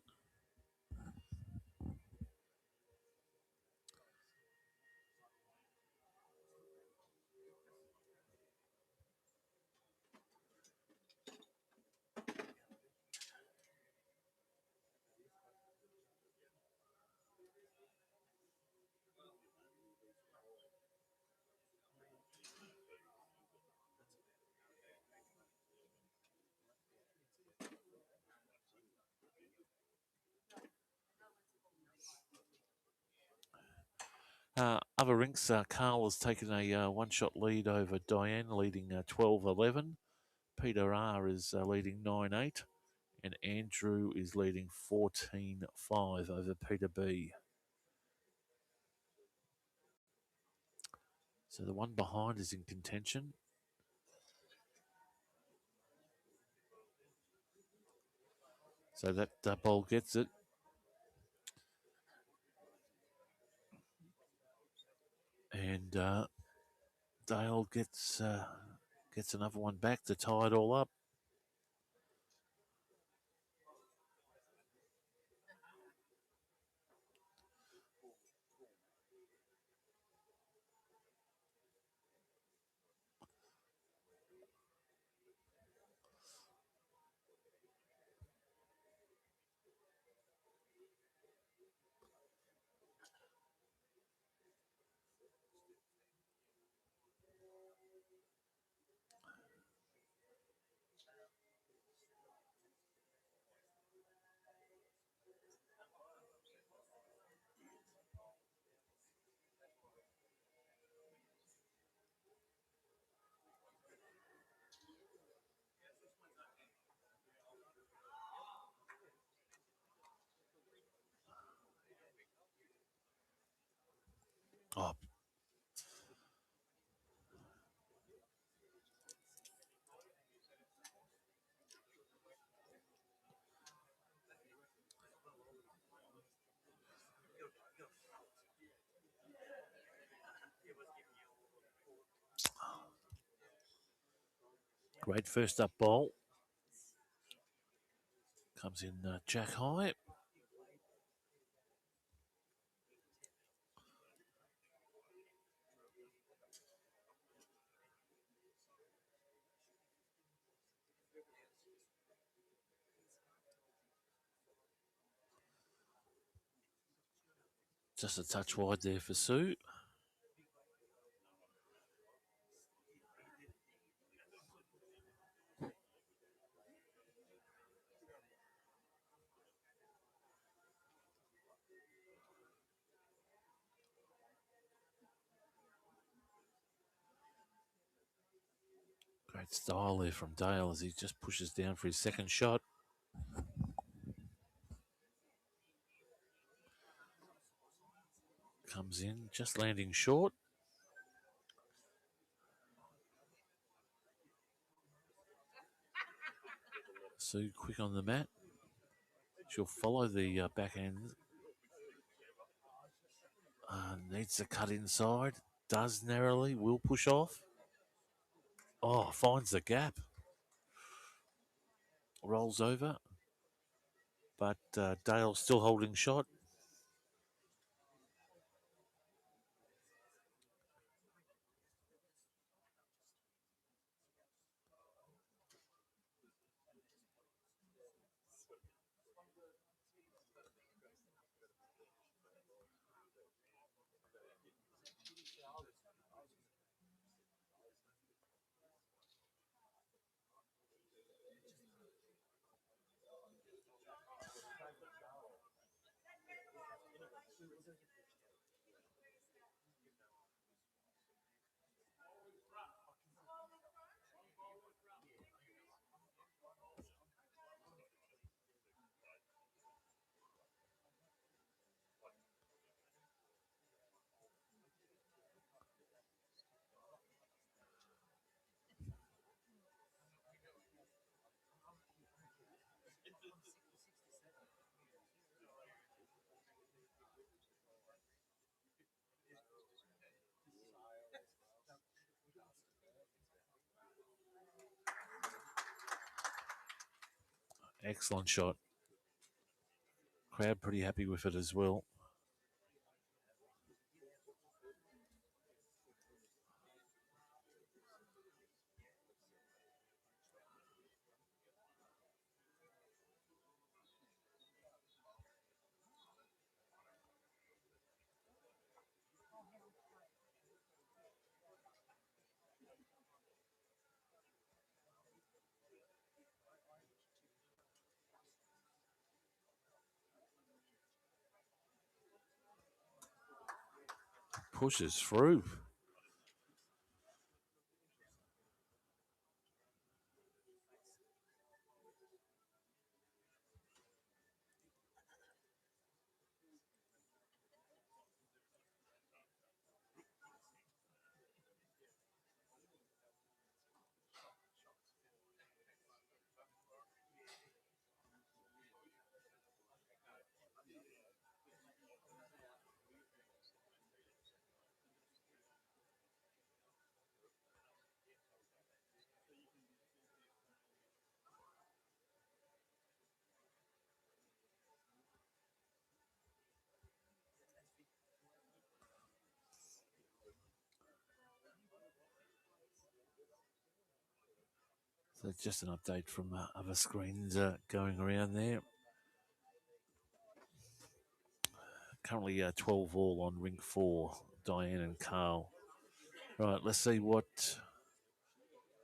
Other rinks, Carl has taken a one-shot lead over Diane, leading 12-11. Peter R is leading 9-8. And Andrew is leading 14-5 over Peter B. So the one behind is in contention. So that bowl gets it. And Dale gets another one back to tie it all up. Oh, great first up bowl. Comes in Jack High. Just a touch wide there for Sue. Great style there from Dale as he just pushes down for his second shot. Comes in, just landing short. Sue quick on the mat. She'll follow the backhand. Needs to cut inside. Does narrowly. Will push off. Oh, finds the gap. Rolls over. But Dale still holding shot. Excellent shot. Crowd pretty happy with it as well. Pushes through. So just an update from other screens going around there. Currently 12 all on ring 4, Diane and Carl. Right, let's see what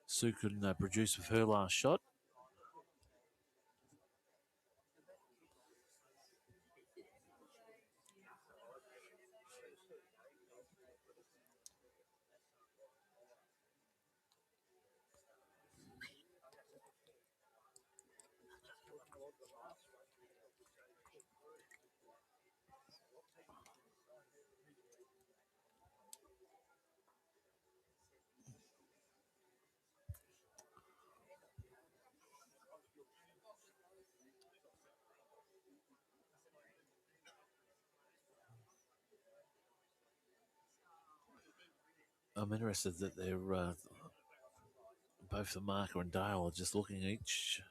Sue can produce with her last shot. I'm interested that they're both the marker and Dale are just looking each.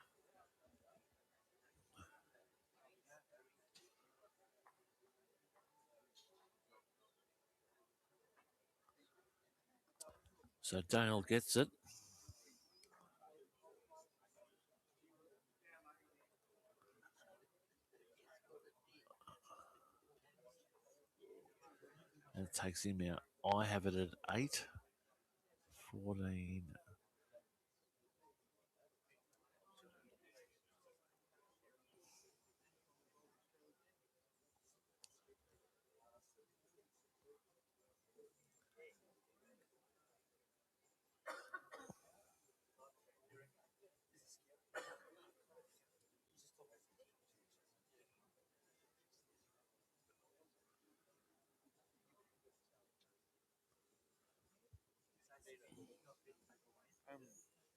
So Dale gets it. takes him out. I have it at 8. 14.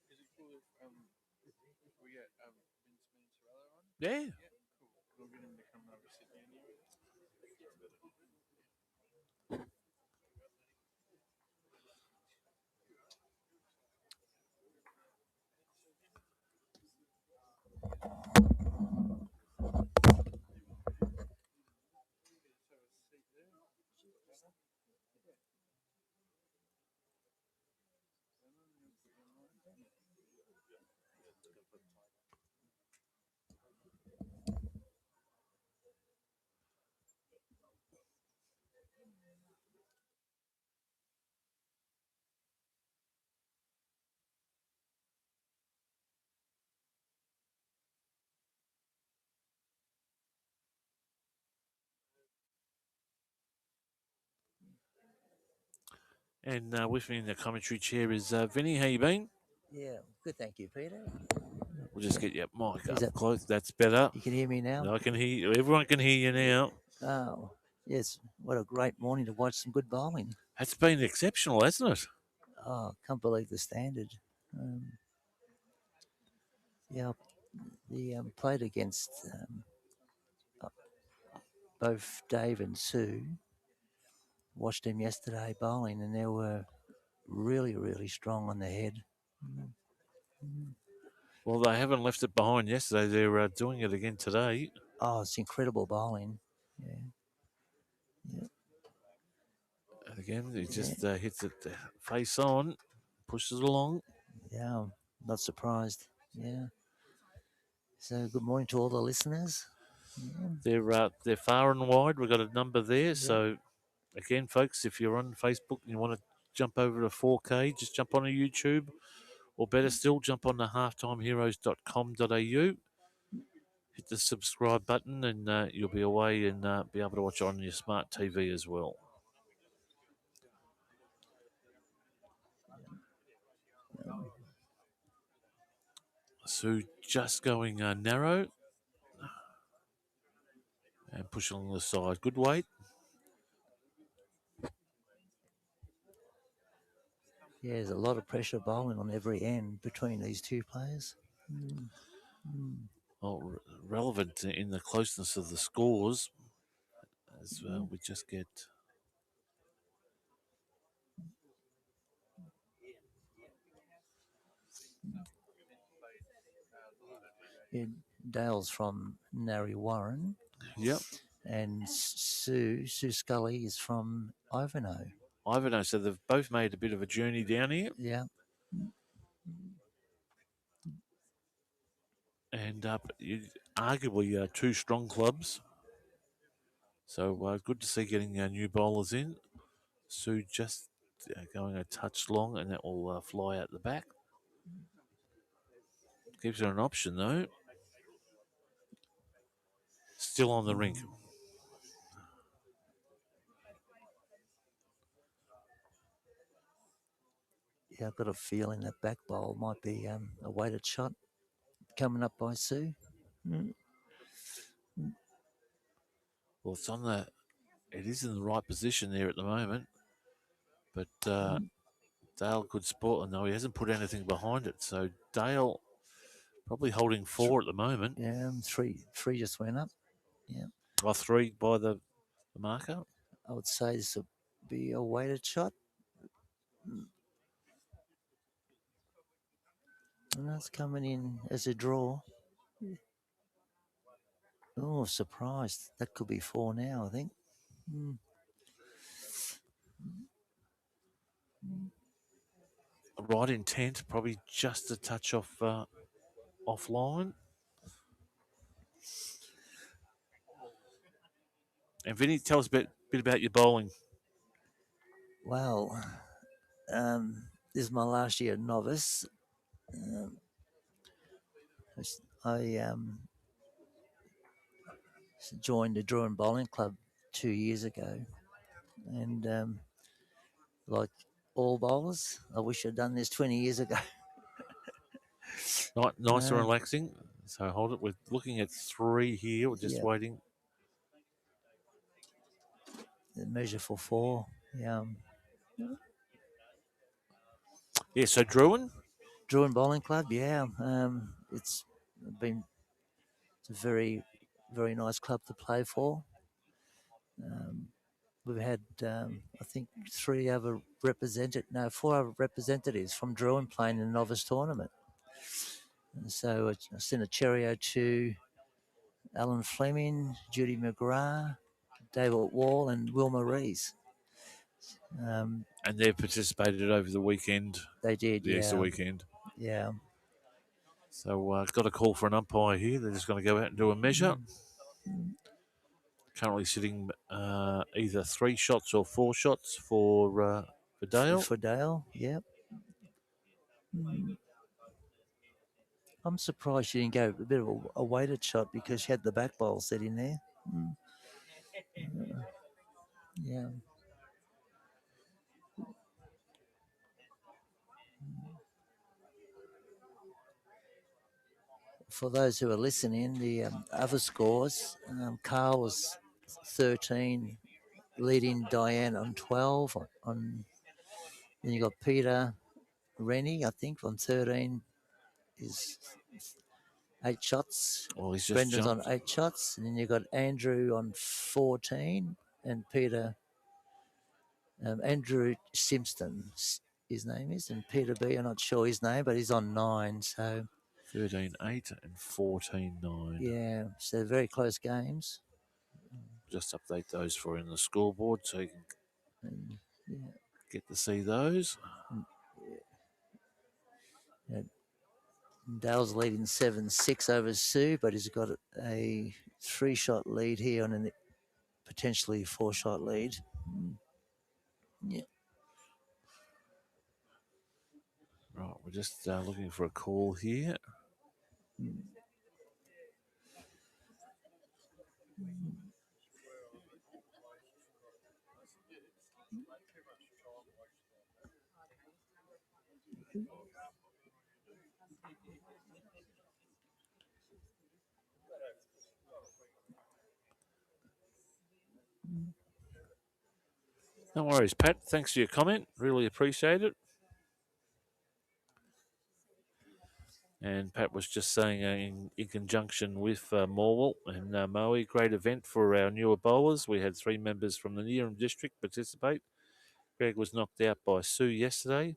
Is it cool if we get Vince Mansarella on? Yeah. Yeah, cool. We'll get him to come over Sydney anyway. And with me in the commentary chair is Vinny. How you been? Yeah, good. Thank you, Peter. We'll just get your mic Is up that- close. That's better. You can hear me now? I can hear you. Everyone can hear you now. Oh, yes. What a great morning to watch some good bowling. It's been exceptional, hasn't it? Oh, can't believe the standard. Yeah, the played against both Dave and Sue. Watched them yesterday bowling, and they were really, really strong on the head. Well, they haven't left it behind yesterday. They're doing it again today. Oh, it's incredible bowling. Yeah. And again, he just hits it face on, pushes it along. Yeah, I'm not surprised. Yeah. So, good morning to all the listeners. They're far and wide. We've got a number there. So, again, folks, if you're on Facebook and you want to jump over to 4K, just jump on a YouTube, or better still, jump on the halftimeheroes.com.au. Hit the subscribe button, and you'll be away and be able to watch it on your smart TV as well. Sue just going narrow and pushing along the side. Good weight. Yeah, there's a lot of pressure bowling on every end between these two players. Well, relevant in the closeness of the scores as we just get. Yeah, Dale's from Narry Warren. Yep. And Sue Scully is from Ivanhoe. Ivanhoe, so they've both made a bit of a journey down here. Yeah. And arguably two strong clubs. So good to see getting new bowlers in. Sue just going a touch long, and that will fly out the back. Gives her an option, though. Still on the rink. Yeah, I've got a feeling that back bowl might be a weighted shot coming up by Sue. Well, it is in the right position there at the moment. But Dale could sport, and no, he hasn't put anything behind it. So Dale probably holding 4 at the moment. Yeah, three just went up. Yeah. 3 by the marker. I would say this would be a weighted shot. And that's coming in as a draw. Oh, surprised. That could be 4 now, I think. Right intent, probably just a touch offline. And Vinny, tell us a bit about your bowling. Well, this is my last year at Novice. I joined the Druin Bowling Club 2 years ago, and like all bowlers, I wish I'd done this 20 years ago. Nice and relaxing. So hold it. We're looking at 3 here. We're just waiting. The measure for 4. Yeah. Yeah. So Druin. Druin Bowling Club. Yeah. It's a very, very nice club to play for. We've had, I think, 4 other representatives from Druin playing in the novice tournament. And so I sent a cheerio to Alan Fleming, Judy McGrath, David Wall, and Wilma Rees. And they've participated over the weekend. They did, the Easter weekend. Yeah. So got a call for an umpire here. They're just going to go out and do a measure. Currently sitting either 3 shots or 4 shots for Dale. For Dale, yep. I'm surprised she didn't go a bit of a weighted shot because she had the back bowl set in there. Yeah. For those who are listening, the other scores, Carl was 13, leading Diane on 12. Then you got Peter Rennie, I think, on 13 is 8 shots. Well, he's just Brendan's jumped. on 8 shots. And then you got Andrew on 14 and Peter, Andrew Simpson, his name is, and Peter B, I'm not sure his name, but he's on 9. So 13-8 and 14-9. Yeah, so very close games. Just update those for you in the scoreboard so you can get to see those. Dale's leading 7-6 over Sue, but he's got a 3-shot lead here and a potentially 4-shot lead. Yeah. Right, we're just looking for a call here. No worries, Pat. Thanks for your comment. Really appreciate it. And Pat was just saying in conjunction with Morwell and Moe, great event for our newer bowlers. We had 3 members from the Neerim district participate. Greg was knocked out by Sue yesterday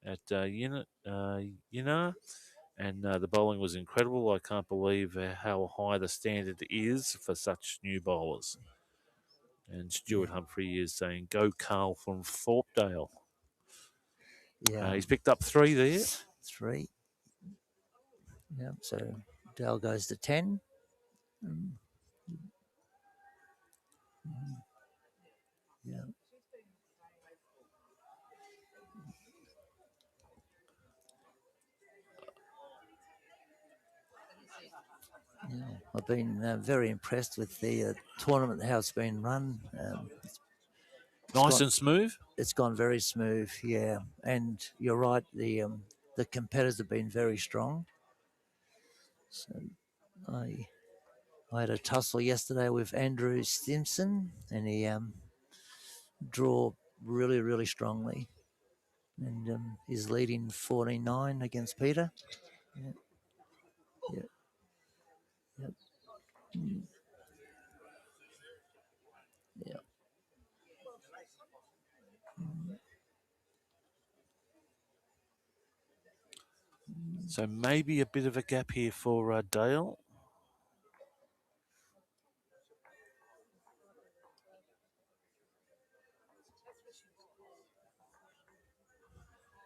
at Yinna, and the bowling was incredible. I can't believe how high the standard is for such new bowlers. And Stuart Humphrey is saying, go Carl from Thorpedale. Yeah. He's picked up 3 there. 3. Yeah, so Dale goes to 10. Yeah. Yeah, I've been very impressed with the tournament, how it's been run. Nice and smooth. It's gone very smooth, yeah. And you're right, the competitors have been very strong. So I had a tussle yesterday with Andrew Simpson, and he drew really, really strongly. And he's leading 14-9 against Peter. Yeah. Yeah. Yep. Yeah. So maybe a bit of a gap here for Dale.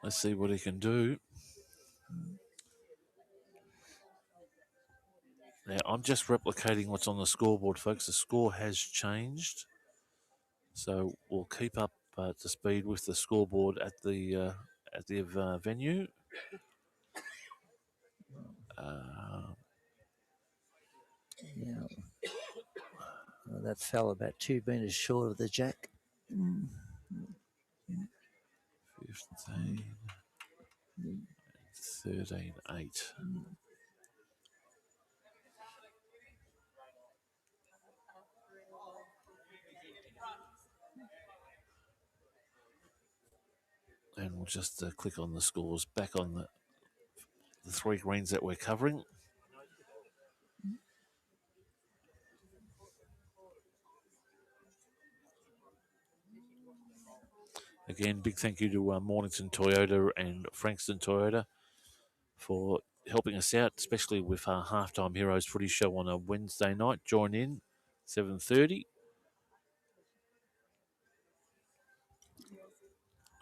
Let's see what he can do. Now, I'm just replicating what's on the scoreboard, folks. The score has changed. So we'll keep up to speed with the scoreboard at the venue. Yeah. That fell about 2 metres short of the jack. 15, 13, 8. And we'll just click on the scores back on the 3 greens that we're covering. Again, big thank you to Mornington Toyota and Frankston Toyota for helping us out, especially with our Halftime Heroes footy show on a Wednesday night. Join in, 7:30.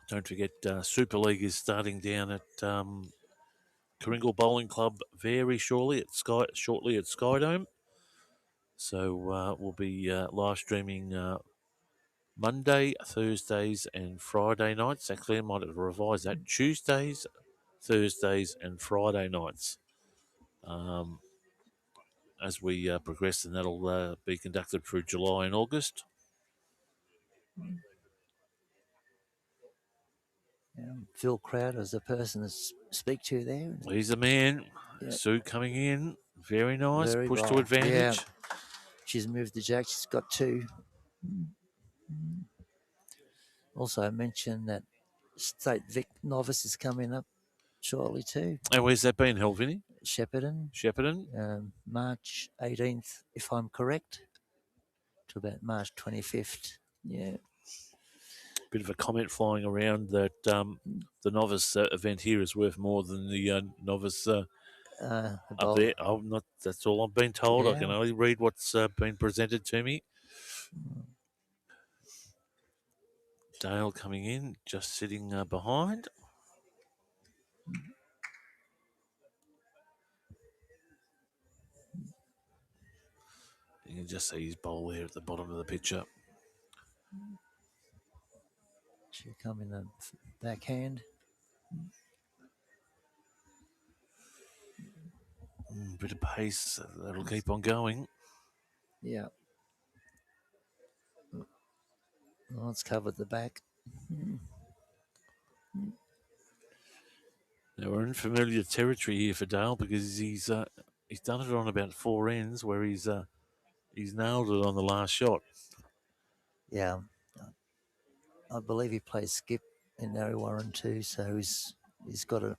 Don't forget, Super League is starting down at Coringal Bowling Club very shortly at Skydome. So we'll be live streaming Monday, Thursdays, and Friday nights. Actually, I might have revised that. Tuesdays, Thursdays, and Friday nights. As we progress, and that'll be conducted through July and August. Phil Crowder is the person to speak to there. He's the man. Yep. Sue coming in. Very nice. Very Push well. to advantage. Yeah. She's moved the jack. She's got 2. Also, I mentioned that State Vic Novice is coming up shortly too. And where's that been held, Vinny? Shepparton. March 18th, if I'm correct, to about March 25th. Yeah. Bit of a comment flying around that the novice event here is worth more than the novice up there. That's all I've been told. Yeah. I can only read what's been presented to me. Dale coming in, just sitting behind. You can just see his bowl there at the bottom of the picture. She'll come in the backhand. Bit of pace, that'll keep on going. Yeah. Well, it's covered the back. Now we're in familiar territory here for Dale because he's done it on about 4 ends where he's nailed it on the last shot. Yeah. I believe he plays skip in Narry Warren too, so he's got a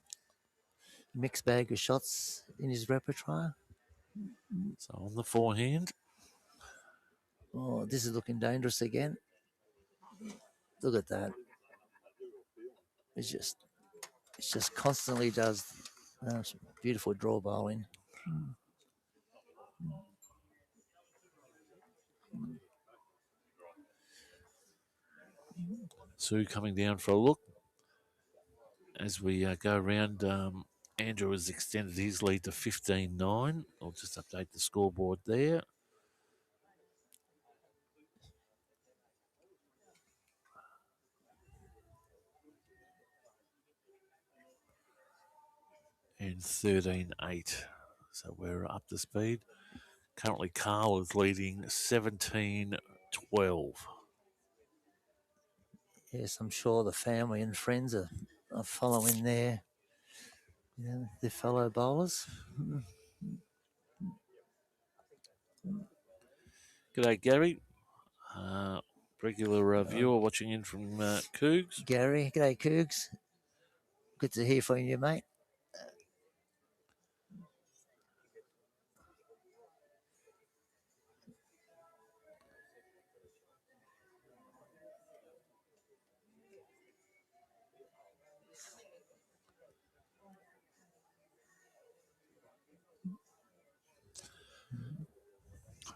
mixed bag of shots in his repertoire. So on the forehand. Oh, this is looking dangerous again. Look at that. It's just constantly does some beautiful draw bowling. Sue coming down for a look. As we go around, Andrew has extended his lead to 15-9. I'll just update the scoreboard there. And 13-8. So we're up to speed. Currently, Carl is leading 17-12. Yes, I'm sure the family and friends are following their fellow bowlers. G'day, Gary. Regular viewer watching in from Cougs. Gary, g'day, Cougs. Good to hear from you, mate.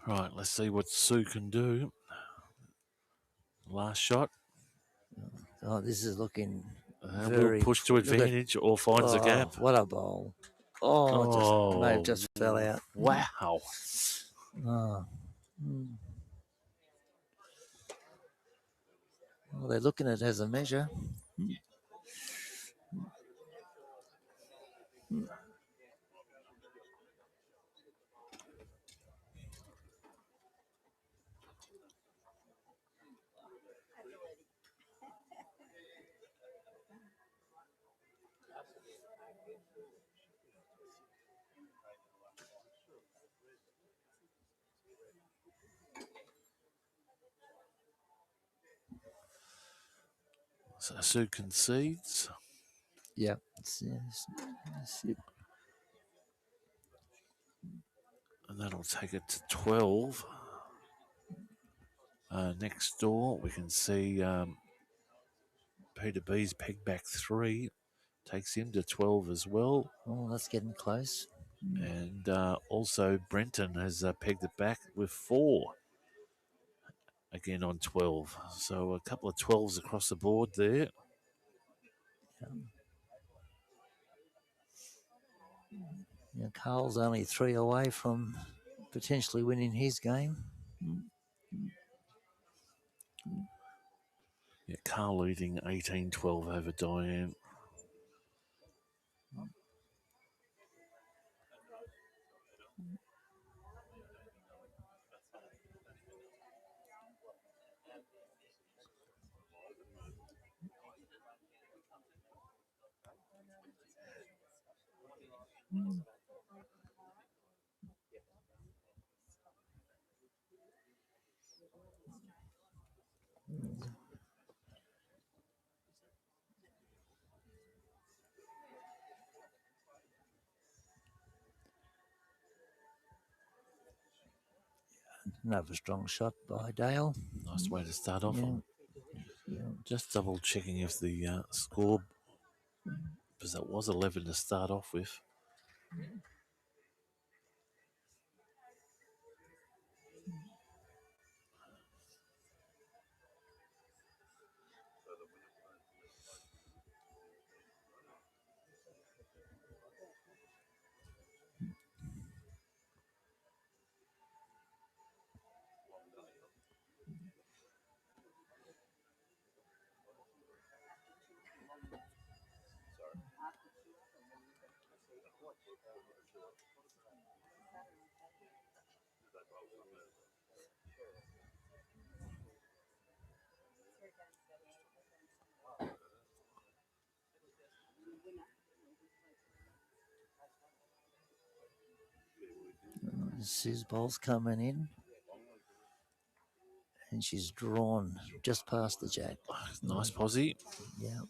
Right, let's see what Sue can do. Last shot. Oh, this is looking will push to advantage or finds a gap. What a bowl. Oh, may have just fell out. Wow. Well, they're looking at it as a measure. So Sue concedes. Yeah. It. And that'll take it to 12. Next door, we can see Peter B's pegged back 3. Takes him to 12 as well. Oh, that's getting close. And also Brenton has pegged it back with 4. Again on 12. So a couple of 12s across the board there. Yeah, Carl's only 3 away from potentially winning his game. Yeah, Carl leading 18-12 over Diane. Another strong shot by Dale. Nice way to start off. Yeah. Just double checking if the score, because that was 11 to start off with. Sue's ball's coming in. And she's drawn just past the jack. Nice posse. Yeah.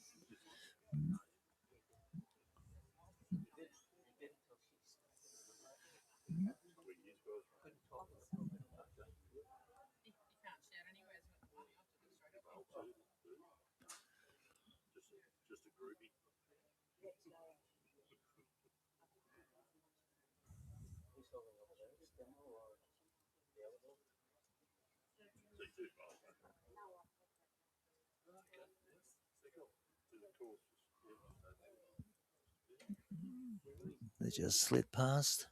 They just slid past.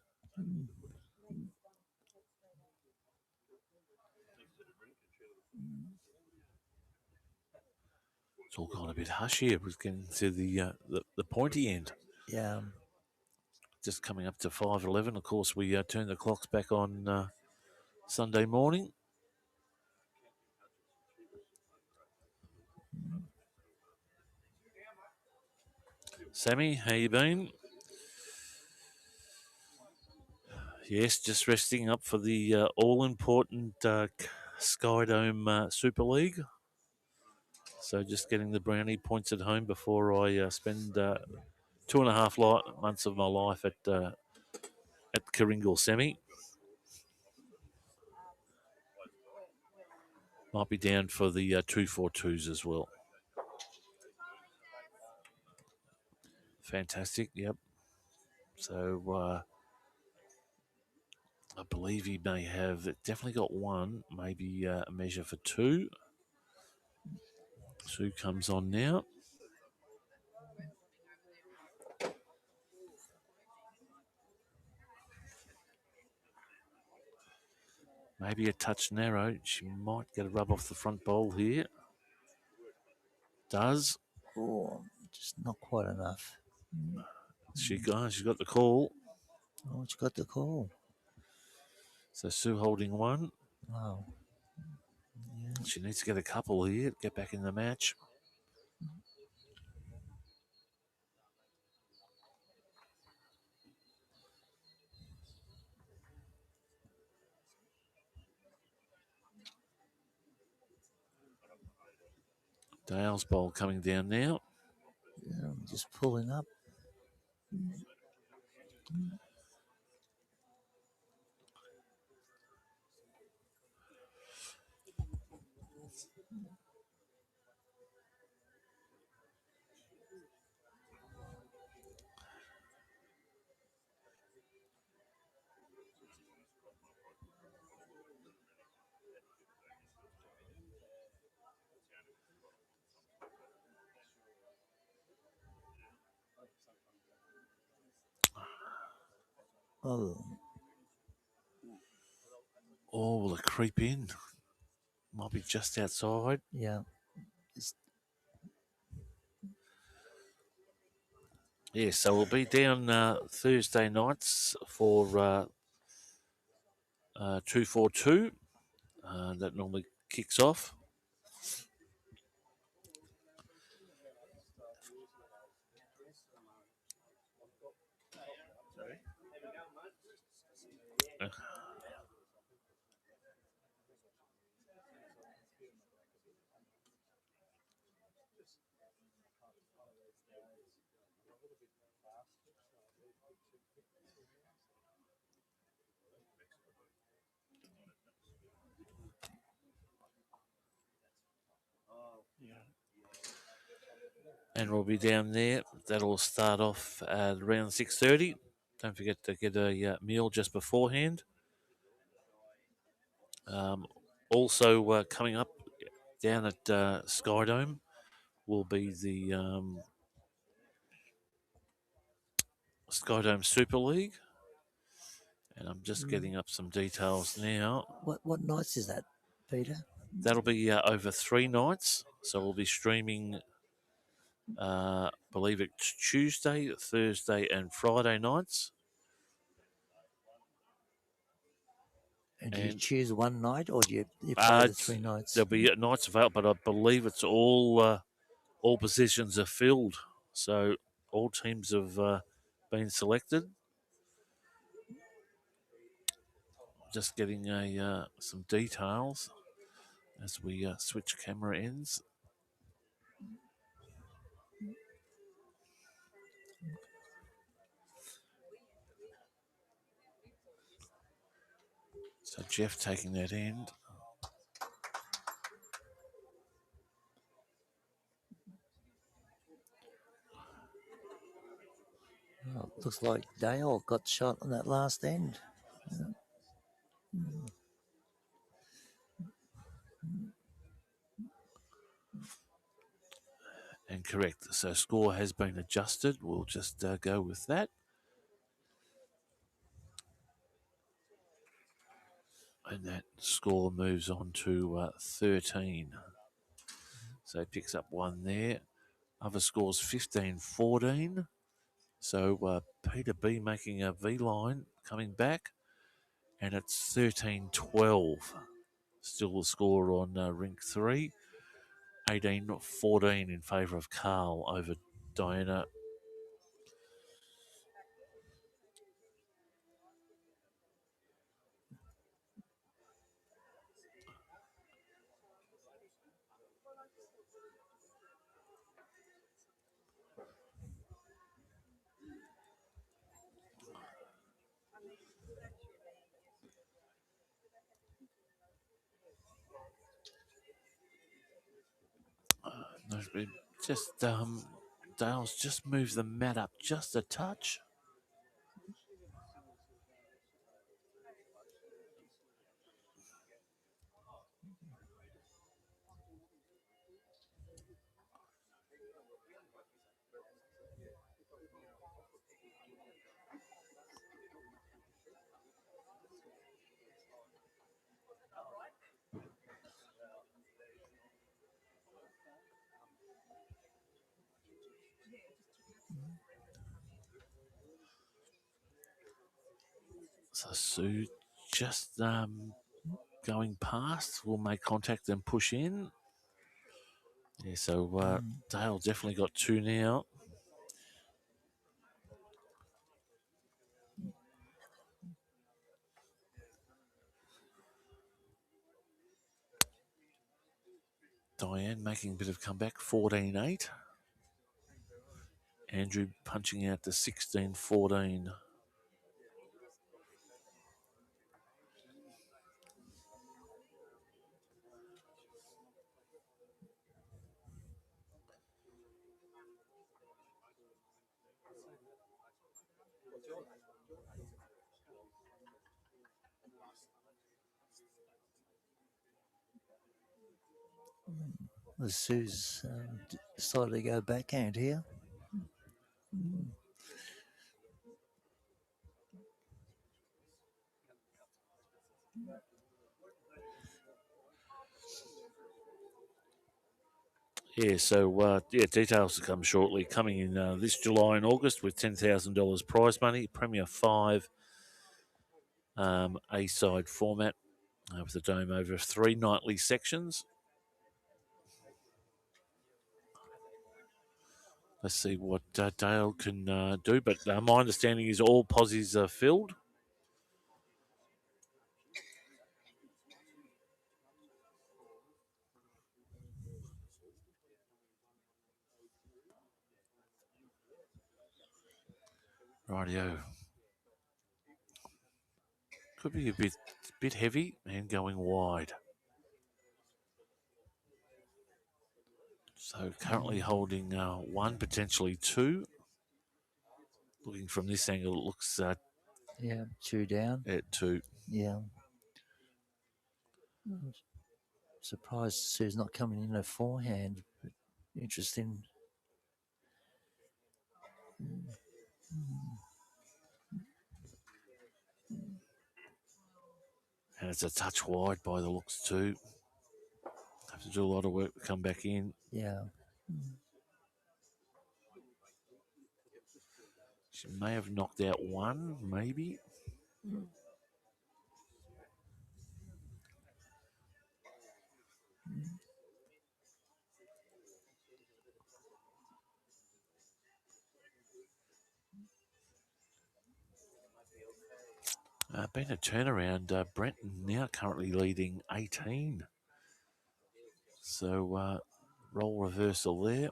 It's all gone a bit hush here. We're getting to the pointy end. Yeah. Just coming up to 5:11. Of course, we turn the clocks back on Sunday morning. Sammy, how you been? Yes, just resting up for the all-important Skydome Super League. So just getting the brownie points at home before I spend 2.5 months of my life at Kringle Semi. Might be down for the 242s as well. Fantastic, yep. So I believe he may have definitely got 1, maybe a measure for 2. Sue comes on now. Maybe a touch narrow. She might get a rub off the front bowl here. Does. Oh, just not quite enough. She's got the call. Oh, she got the call. So Sue holding one. Wow. Yeah. She needs to get a couple here to get back in the match. Dale's bowl coming down now. Yeah, just pulling up. Oh, Oh, will it creep in? Might be just outside. yeah. It's, Yeah, so we'll be down Thursday nights for 242. That normally kicks off. And we'll be down there. That'll start off at around 6:30. Don't forget to get a meal just beforehand. Also coming up down at Skydome will be the Skydome Super League. And I'm just getting up some details now. what nights is that, Peter? That'll be over 3 nights. So we'll be streaming, believe it's Tuesday, Thursday, and Friday nights. And do you choose one night, or do you play the 3 nights? There'll be nights available, but I believe it's all positions are filled. So all teams have been selected. Just getting some details as we switch camera ends. So Jeff taking that end. Oh, looks like Dale got shot on that last end. And correct. So score has been adjusted. We'll just go with that. And that score moves on to 13. So he picks up one there. Other scores 15-14. So Peter B making a V line coming back. And it's 13-12. Still the score on rink 3. 18-14 in favour of Carl over Diana. Just Dale's just moved the mat up just a touch. So Sue just going past. Will make contact and push in. Yeah, so Dale definitely got 2 now. Diane making a bit of comeback, 14-8. Andrew punching out to 16-14. The Sue's decided to go backhand here. Yeah, so details to come shortly. Coming in this July and August with $10,000 prize money, Premier 5 A-side format with a dome over 3 nightly sections. Let's see what Dale can do, but my understanding is all posies are filled. Rightio. Could be a bit heavy and going wide. So currently holding 1, potentially 2. Looking from this angle, it looks 2 down. at 2. Yeah. Surprised Sue's not coming in a forehand. Interesting. And it's a touch wide by the looks too. Have to do a lot of work to come back in. Yeah. She may have knocked out 1, maybe. Been a turnaround. Brenton now currently leading 18. So role reversal there.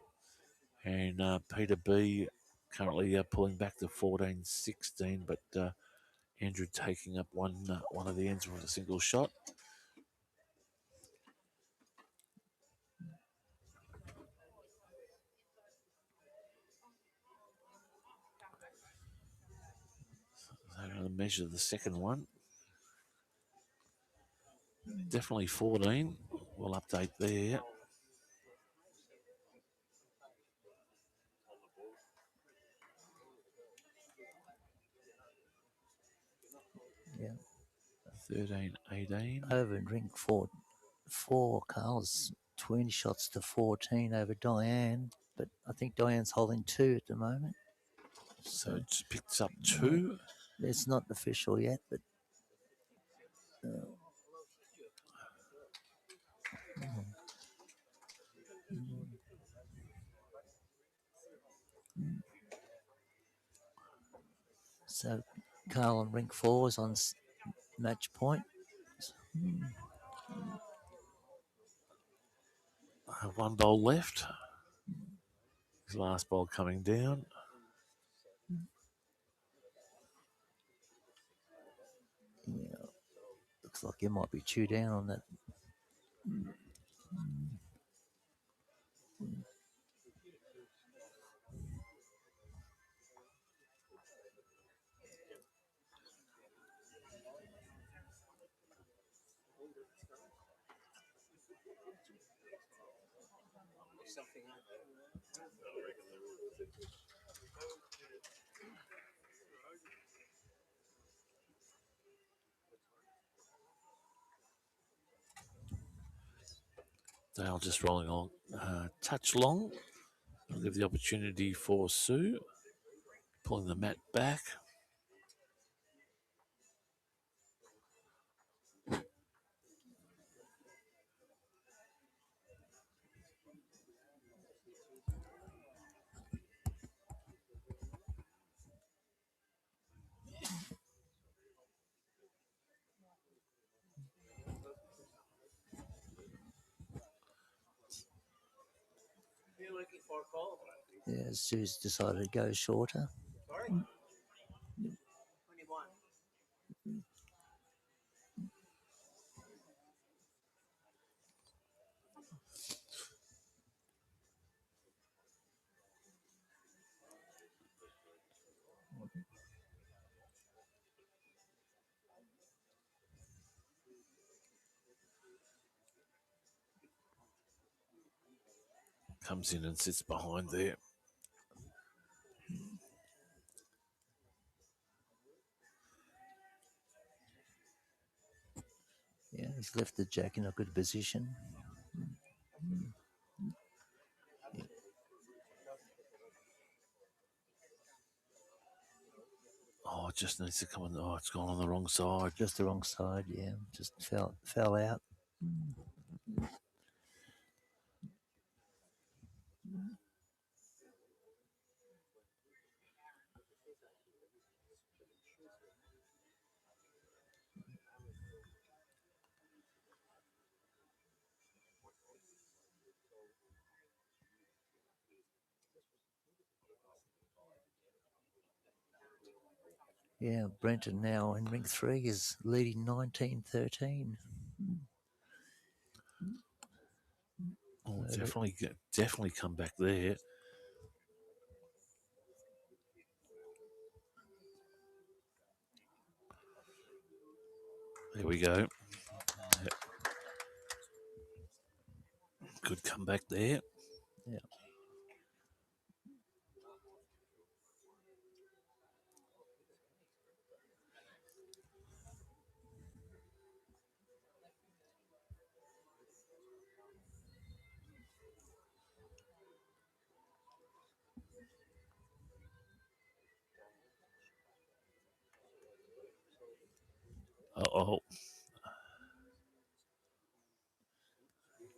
And Peter B currently pulling back to 14-16, but Andrew taking up one of the ends with a single shot. So I'm going to measure the second one. Definitely 14. We'll update there. Yeah. 13-18. Over in ring 4, Carl's 20 shots to 14 over Diane, but I think Diane's holding 2 at the moment. So it picks up 2. It's not official yet, but so Carl on ring 4 is on match point. 1 bowl left. His last bowl coming down. Yeah. Looks like it might be 2 down on that. Dale just rolling on touch long. I'll give the opportunity for Sue. Pulling the mat back. Yeah, Sue's decided to go shorter. Comes in and sits behind there. Yeah, he's left the jack in a good position. Oh, it just needs to come on. Oh, it's gone on the wrong side. Just the wrong side, yeah. Just fell out. Yeah, Brenton now in ring 3 is leading 19-13. Oh, definitely come back there. There we go. Good comeback there. Yeah. Uh-oh.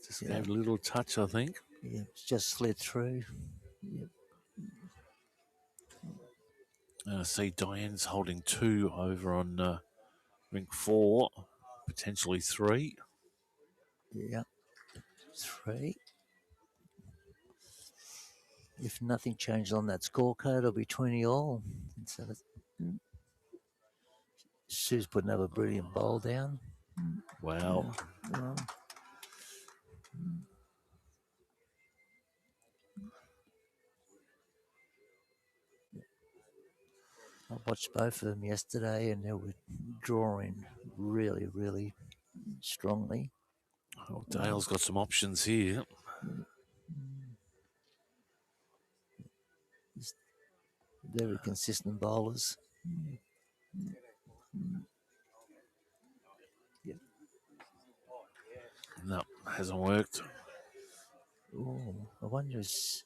Just gave a little touch, I think. Yeah, it's just slid through. Yep. See, Diane's holding 2 over on ring 4, potentially 3. Yeah. 3. If nothing changes on that scorecard, it'll be 20 all. So Sue's put another brilliant bowl down. Wow. Yeah. I watched both of them yesterday, and they were drawing really, really strongly. Oh, Dale's got some options here. Very consistent bowlers. Yep. No, hasn't worked. Oh, I wonder if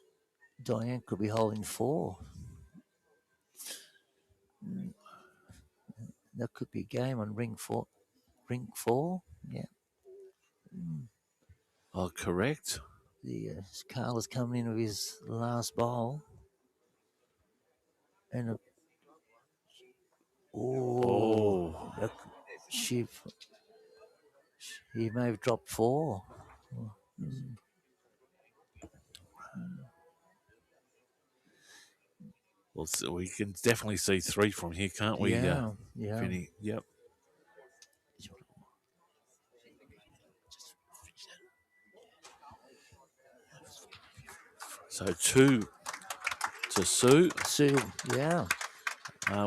Diane could be holding 4. That could be a game on ring 4. Ring 4, yeah. Oh, correct. Carl is coming in with his last bowl. And he may have dropped 4. Well, so we can definitely see 3 from here, can't we? Yeah. Vinny? Yep. So 2 to Sue. Sue, yeah.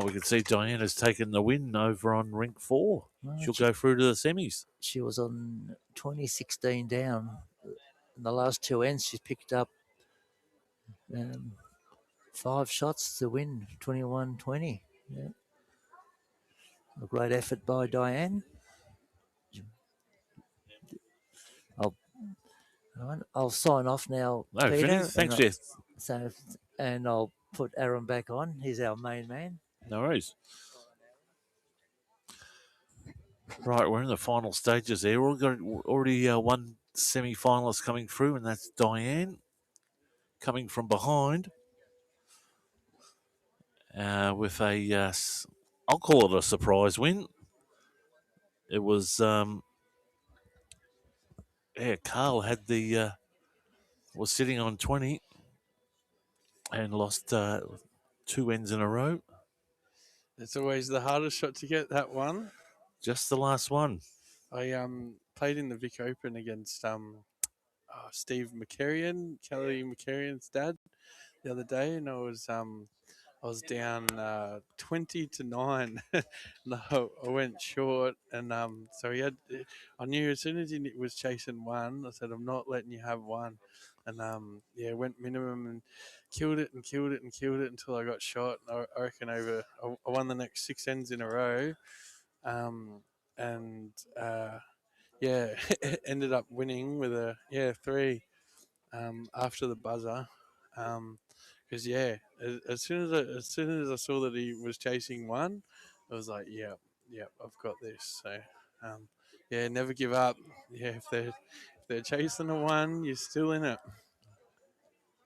We can see Diana's taken the win over on ring 4. Well, She'll go through to the semis. She was on 2016 down. In the last 2 ends, she's picked up 5 shots to win 21-20. Yeah. A great effort by Diane. I'll sign off now, No, Peter. Vinny, thanks, Jeff. And I'll put Aaron back on. He's our main man. No worries. Right, we're in the final stages there. We've got already one semi-finalist coming through, and that's Diane coming from behind with a, I'll call it a surprise win. It was, Carl had was sitting on 20, and lost 2 ends in a row. It's always the hardest shot to get, that one. Just the last one. I played in the Vic Open against Steve McCarrion, Kelly McCarrion's dad, the other day, and I was down 20-9. No, I went short, and so he had. I knew as soon as he was chasing one, I said, "I'm not letting you have one," and yeah, went minimum and killed it and killed it and killed it until I got shot. I reckon I won the next 6 ends in a row, and yeah, ended up winning with a 3 after the buzzer. Because as soon as I saw that he was chasing one, I was like, yeah, I've got this. So yeah, never give up. Yeah, if they're chasing a one, you're still in it.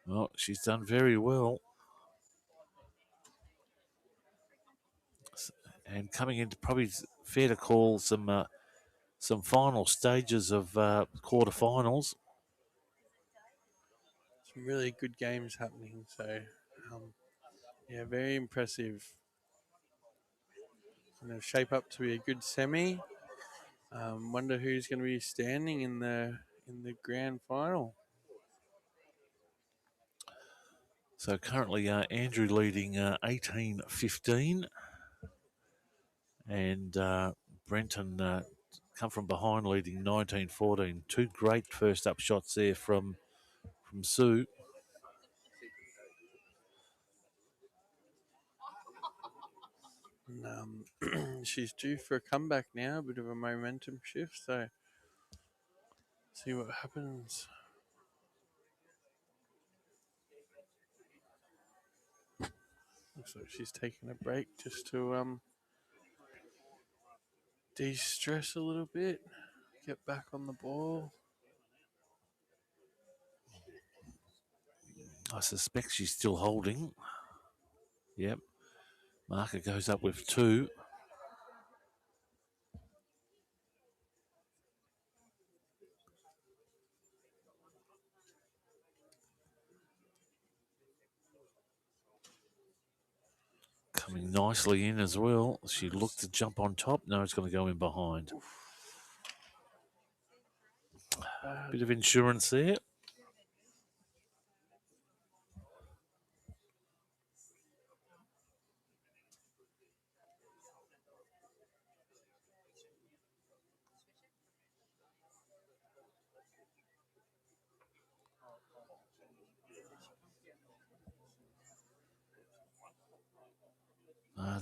Well, she's done very well. And coming into probably fair to call some final stages of quarterfinals. Some really good games happening. So yeah, very impressive. Going to shape up to be a good semi. Wonder who's going to be standing in the grand final. So currently Andrew leading 18-15, and Brenton come from behind leading 19-14. 2 great first up shots there from Sue. And, she's due for a comeback now, a bit of a momentum shift. So see what happens. Looks like she's taking a break just to de-stress a little bit, get back on the ball. I suspect she's still holding. Yep. Marker goes up with 2. Coming nicely in as well. She looked to jump on top. No, it's going to go in behind. Bit of insurance there.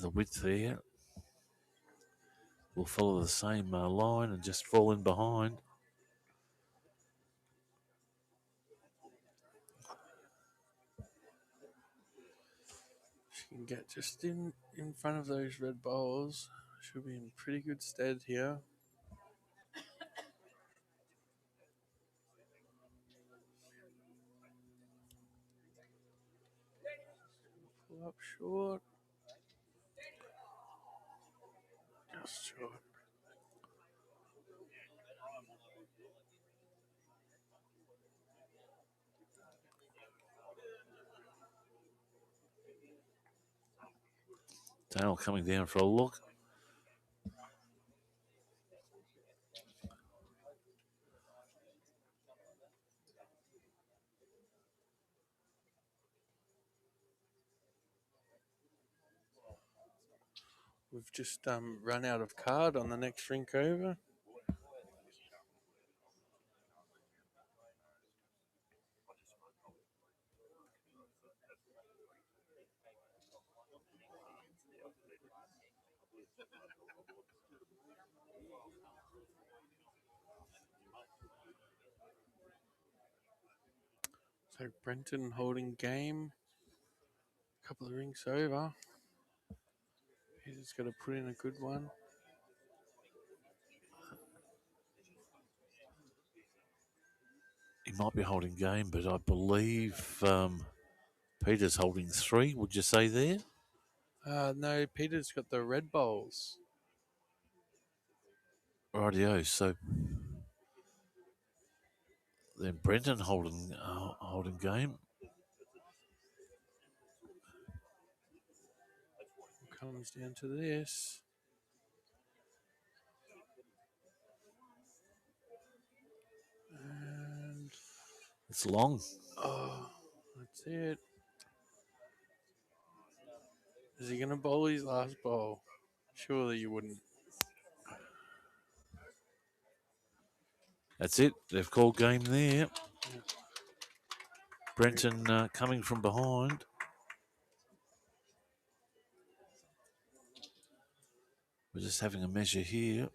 The width there will follow the same line and just fall in behind. She can get just in front of those red balls. She'll be in pretty good stead here. Pull up short. Just short. Dale coming down for a look. We've just run out of card on the next rink over. So Brenton holding game. A couple of rinks over. He's just got to put in a good one. He might be holding game, but I believe Peter's holding 3. Would you say there? No, Peter's got the red bowls. Rightio. So then Brenton holding game. comes down to this. And It's long. oh, that's it. Is he going to bowl his last bowl? Surely you wouldn't. That's it. They've called game there. Brenton coming from behind. We're just having a measure here.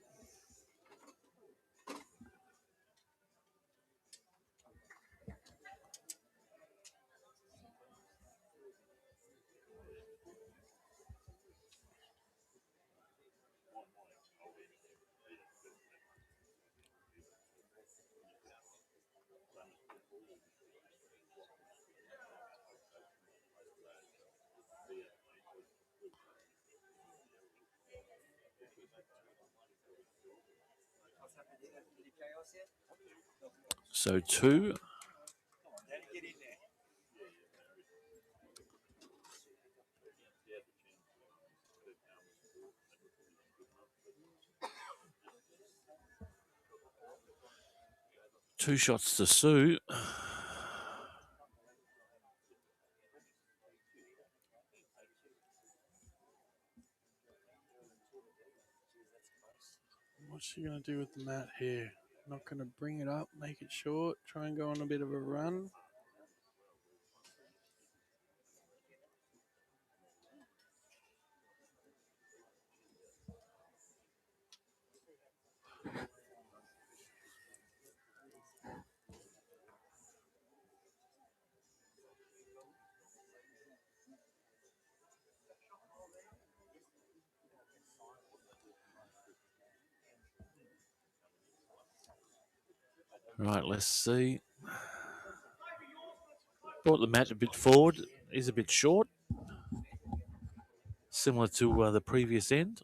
So 2. Two shots to Sue. What's she going to do with the mat here? Not going to bring it up, make it short, try and go on a bit of a run. Right, let's see. Brought the mat a bit forward. Is a bit short. Similar to the previous end.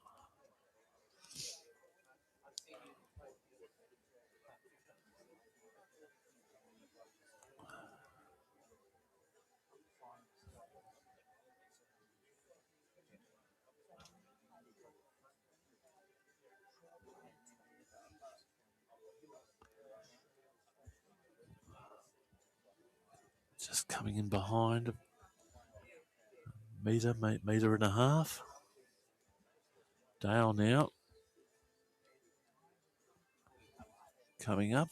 Just coming in behind. Metre and a half. Dale now. Coming up.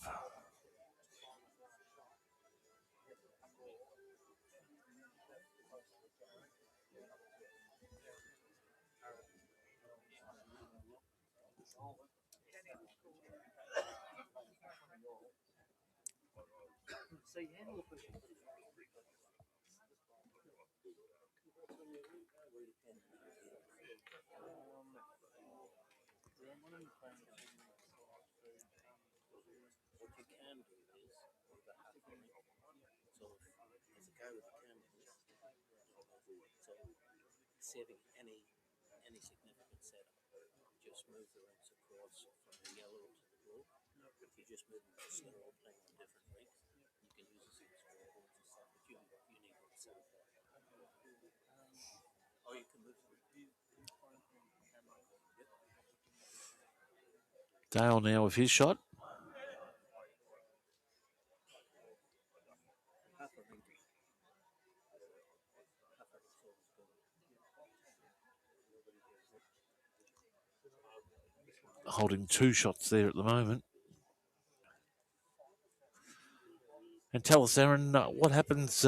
Setting any significant setup, just move the rings across from the yellow to the blue. If you just move them to score, playing on different rings, you can use this in scoreboards and stuff, but you need to set up that. Or you can move them. Dale now with his shot. Half a ring. Half a ring's always good. Holding 2 shots there at the moment. And tell us, Aaron, what happens?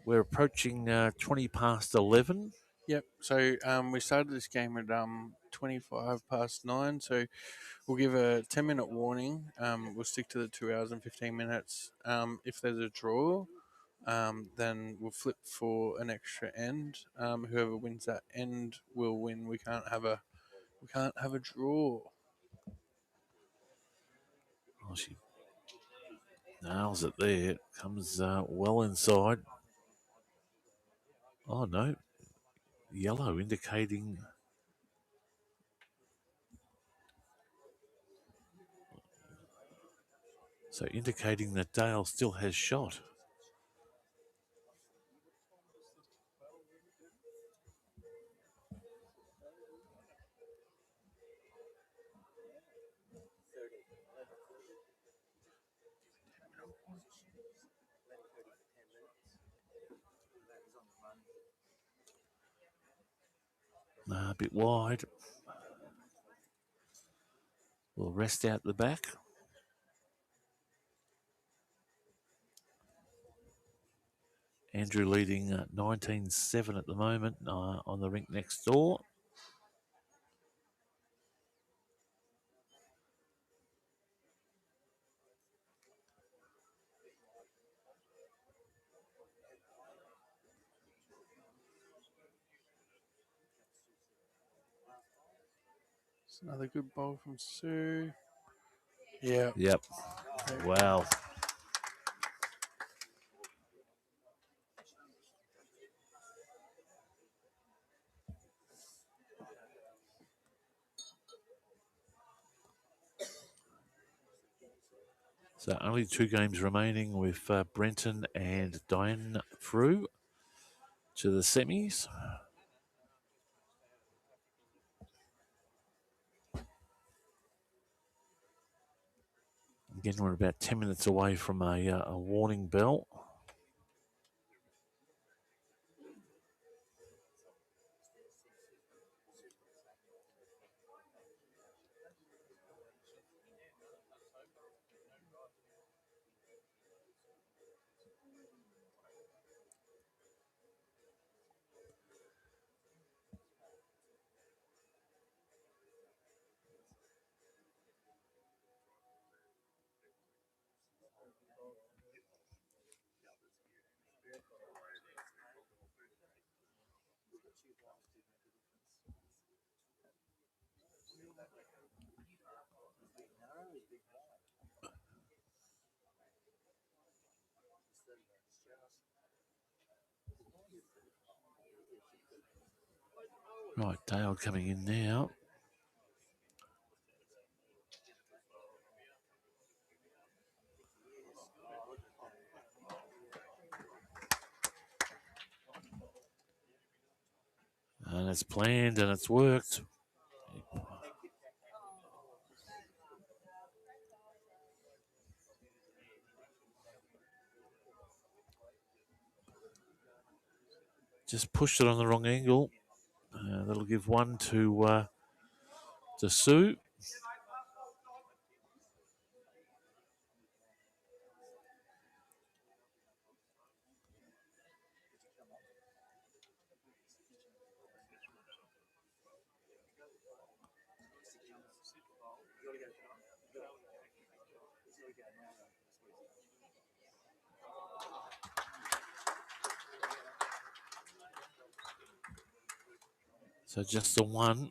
We're approaching 20 past 11. Yep. So we started this game at 25 past 9. So we'll give a 10-minute warning. We'll stick to the 2 hours and 15 minutes. If there's a draw, then we'll flip for an extra end. Whoever wins that end will win. We can't have a draw. Oh, she nails it there. Comes well inside. Oh, no. Yellow indicating. So indicating that Dale still has shot. A bit wide. We'll rest out the back. Andrew leading 19-7 at the moment on the rink next door. It's another good bowl from Sue. Yeah. Yep. Wow. So only 2 games remaining with Brenton and Diane through to the semis. Again, we're about 10 minutes away from a warning bell. Right, Dale coming in now. And it's planned and it's worked. Just pushed it on the wrong angle. That'll give one to Sue. So just the one.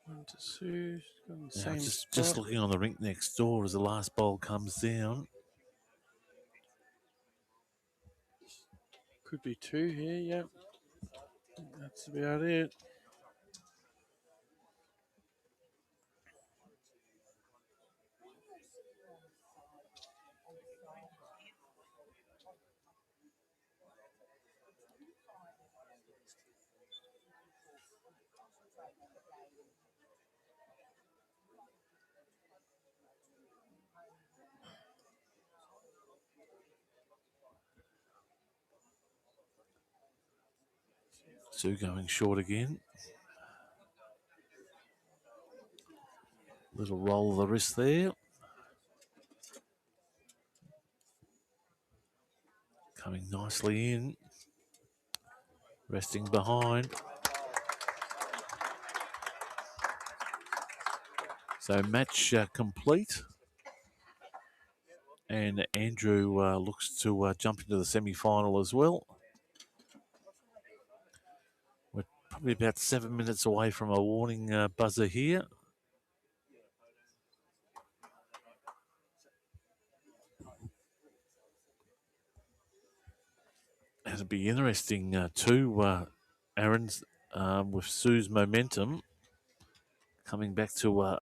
One to Sue. She's got the Now, same just spot. looking on the rink next door as the last bowl comes down. Could be 2 here, yep. That's about it. Sue going short again. Little roll of the wrist there. Coming nicely in. Resting behind. So match complete. And Andrew looks to jump into the semi-final as well. We're probably about 7 minutes away from a warning buzzer here. It'll be interesting too, Aaron's with Sue's momentum coming back to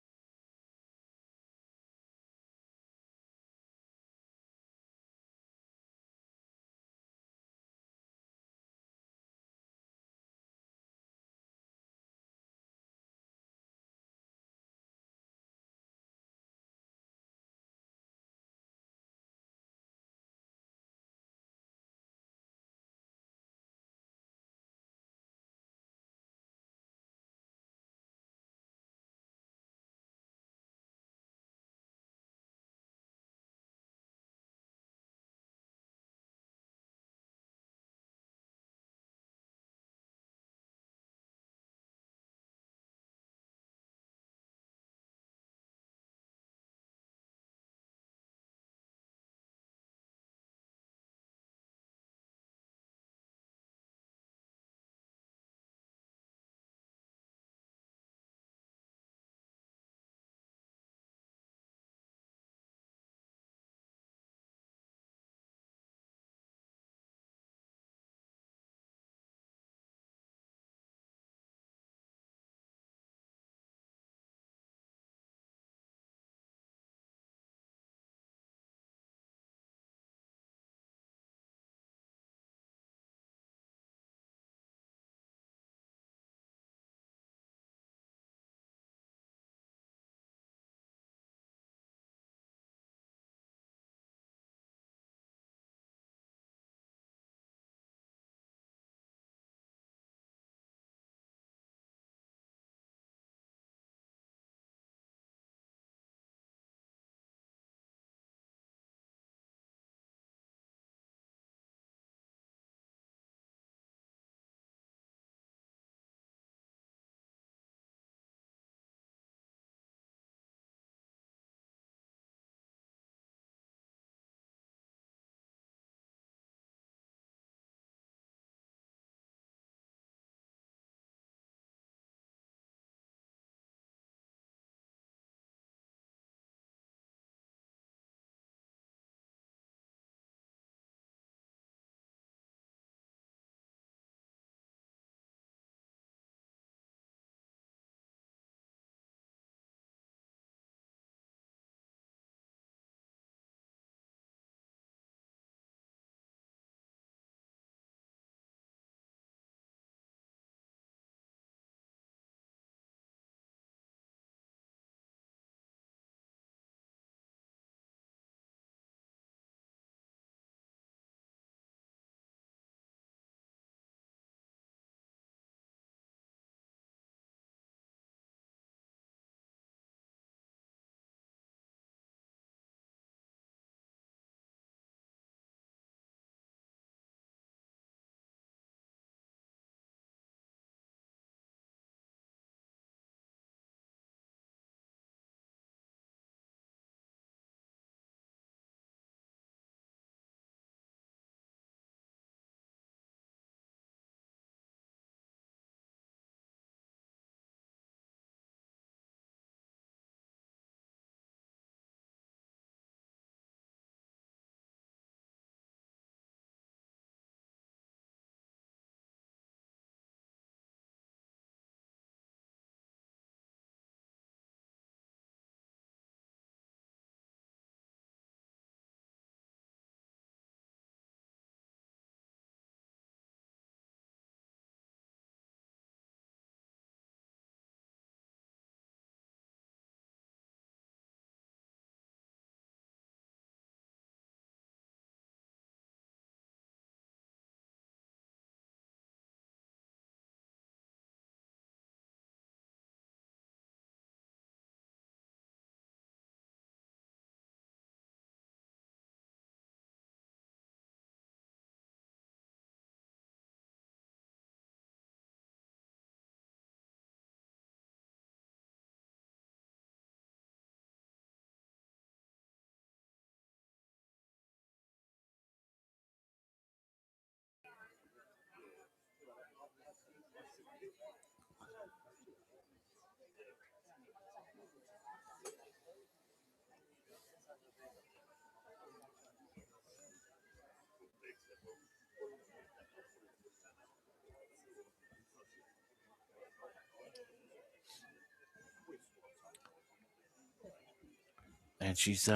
And she's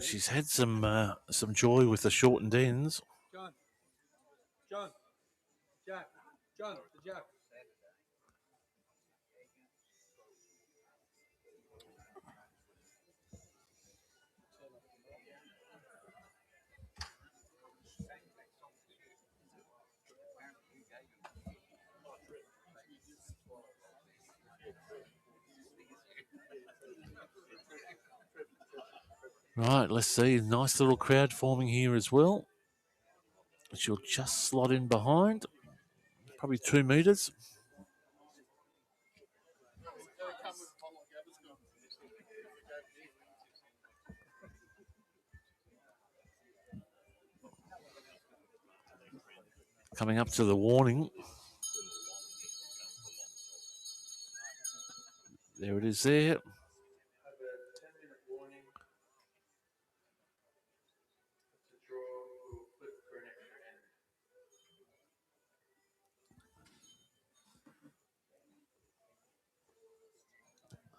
she's had some joy with the shortened ends. John, Jack, the Jack. Right, let's see. Nice little crowd forming here as well. She'll just slot in behind, probably 2 metres. Coming up to the warning. There it is there.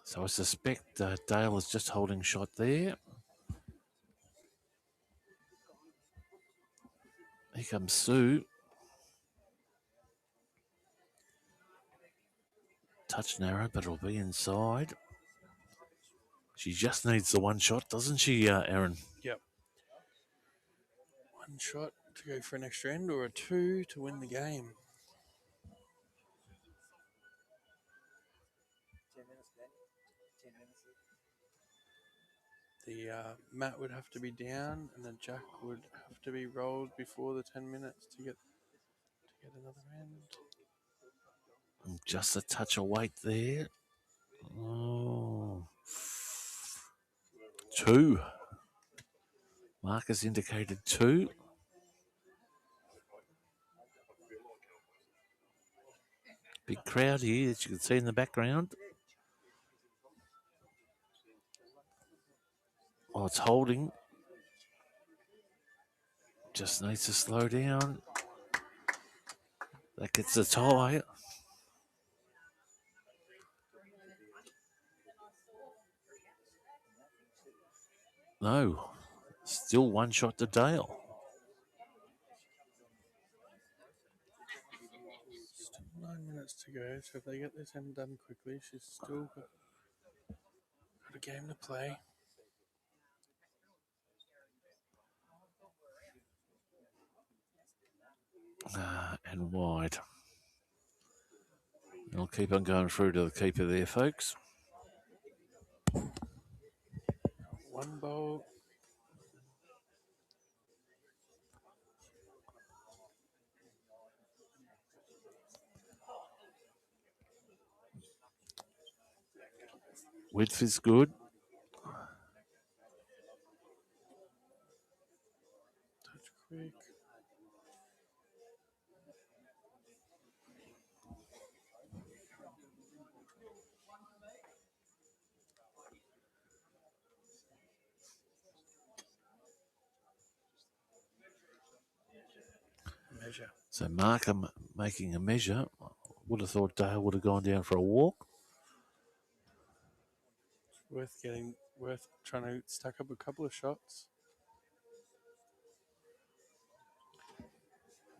So I suspect Dale is just holding shot there. Here comes Sue. Touch narrow, but it'll be inside. She just needs the one shot, doesn't she, Aaron? Yep. One shot to go for an extra end or a 2 to win the game. 10 minutes, Danny. 10 minutes. The mat would have to be down and the jack would have to be rolled before the 10 minutes to get another end. Just a touch of weight there. Oh. 2. Marcus indicated 2. Big crowd here, as you can see in the background. Oh, it's holding. Just needs to slow down. That gets the tie. No. Still one shot to Dale. Still 9 minutes to go, so if they get this end done quickly, she's still got a game to play. And wide. I'll keep on going through to the keeper there, folks. One bowl. Width is good. Touch quick. Measure. So Markham making a measure. Would have thought Dale would have gone down for a walk. Worth trying to stack up a couple of shots.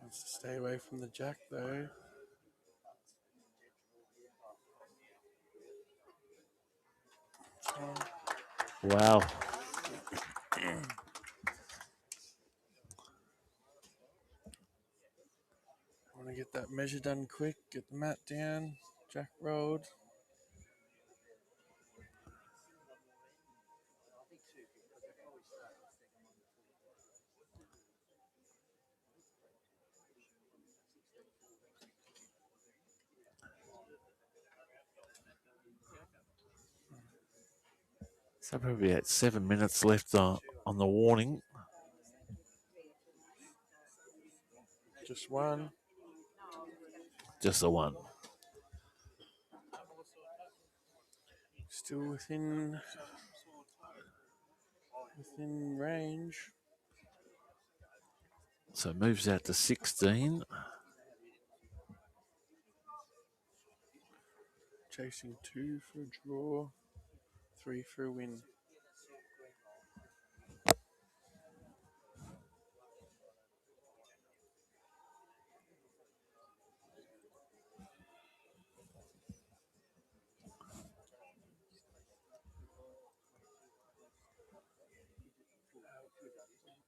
Wants to stay away from the jack though. Wow. Want to get that measure done quick, get the mat down, jack rolled. So probably at 7 minutes left on the warning. Just one. Just the one. Still within range. So it moves out to 16. Chasing 2 for a draw, 3 for a win.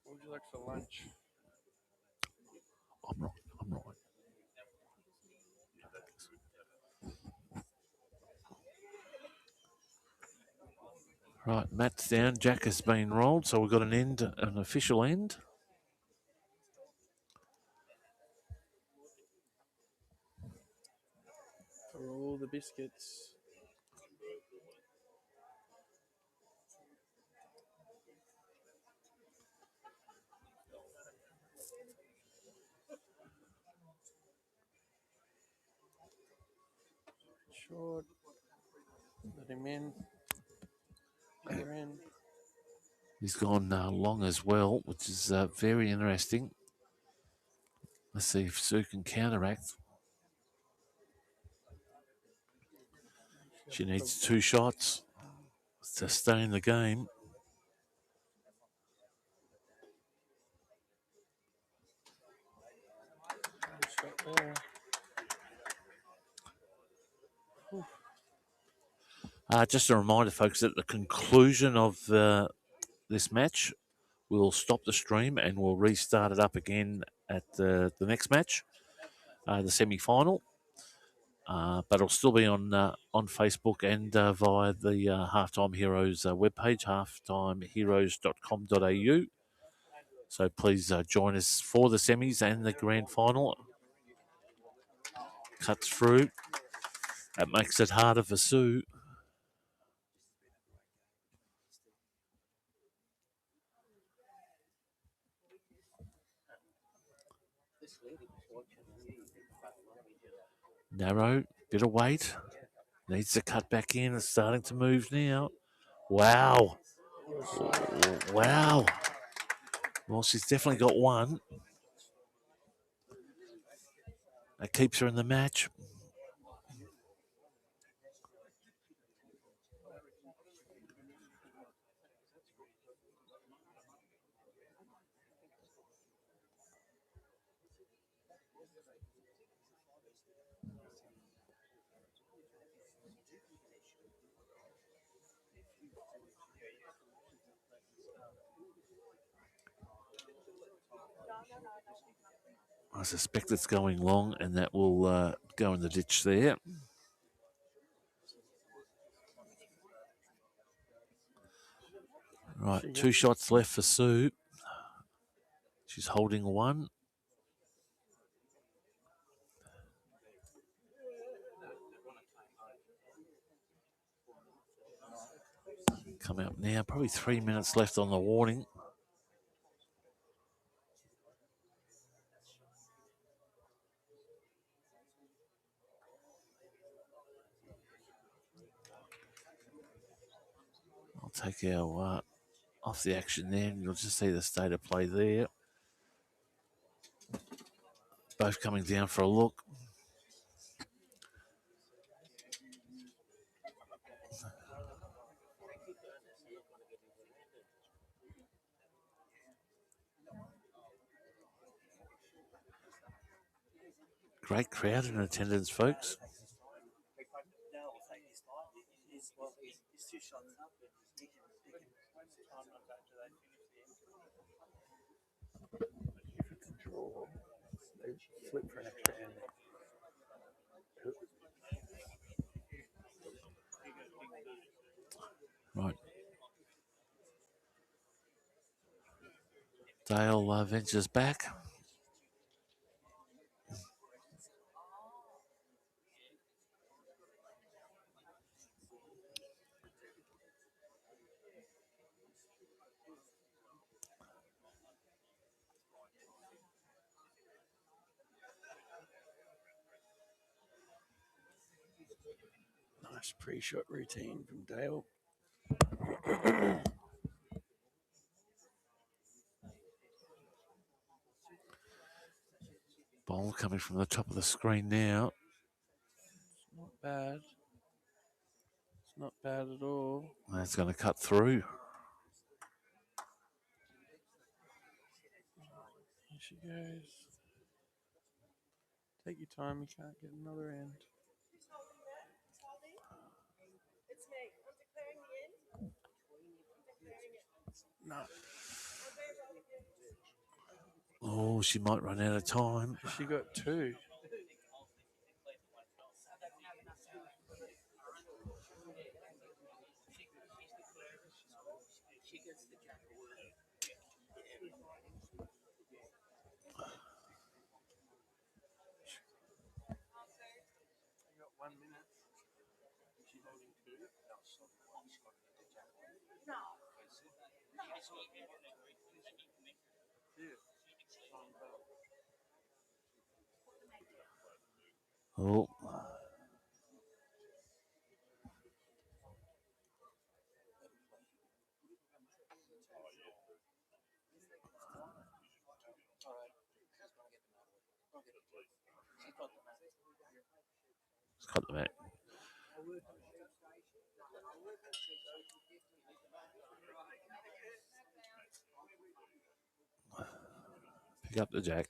What would you like for lunch? I'm right. Right, Matt's down. Jack has been rolled, so we've got an official end. For all the biscuits. Short. Let him in. Other end. He's gone long as well, which is very interesting. Let's see if Sue can counteract. She needs 2 shots to stay in the game. Shot there. Just a reminder, folks, at the conclusion of this match, we'll stop the stream and we'll restart it up again at the next match, the semi-final. But it'll still be on Facebook and via the Halftime Heroes webpage, halftimeheroes.com.au. So please join us for the semis and the grand final. Cuts through. That makes it harder for Sue. Narrow, bit of weight. Needs to cut back in. It's starting to move now. Wow. Wow. Well, she's definitely got one. That keeps her in the match. I suspect it's going long, and that will go in the ditch there. Right, 2 shots left for Sue. She's holding one. Come out now. Probably 3 minutes left on the warning. I'll take our off the action there, and you'll just see the state of play there. Both coming down for a look. Great crowd in attendance, folks. If it's a draw, they flip for an extra end. Right. Dale ventures back. Nice pre-shot routine from Dale. Ball coming from the top of the screen now. Not bad. It's not bad at all. That's going to cut through. Here she goes. Take your time, you can't get another end. No. Oh, she might run out of time. She got two. Oh. It's cut the mat. Pick up the jack.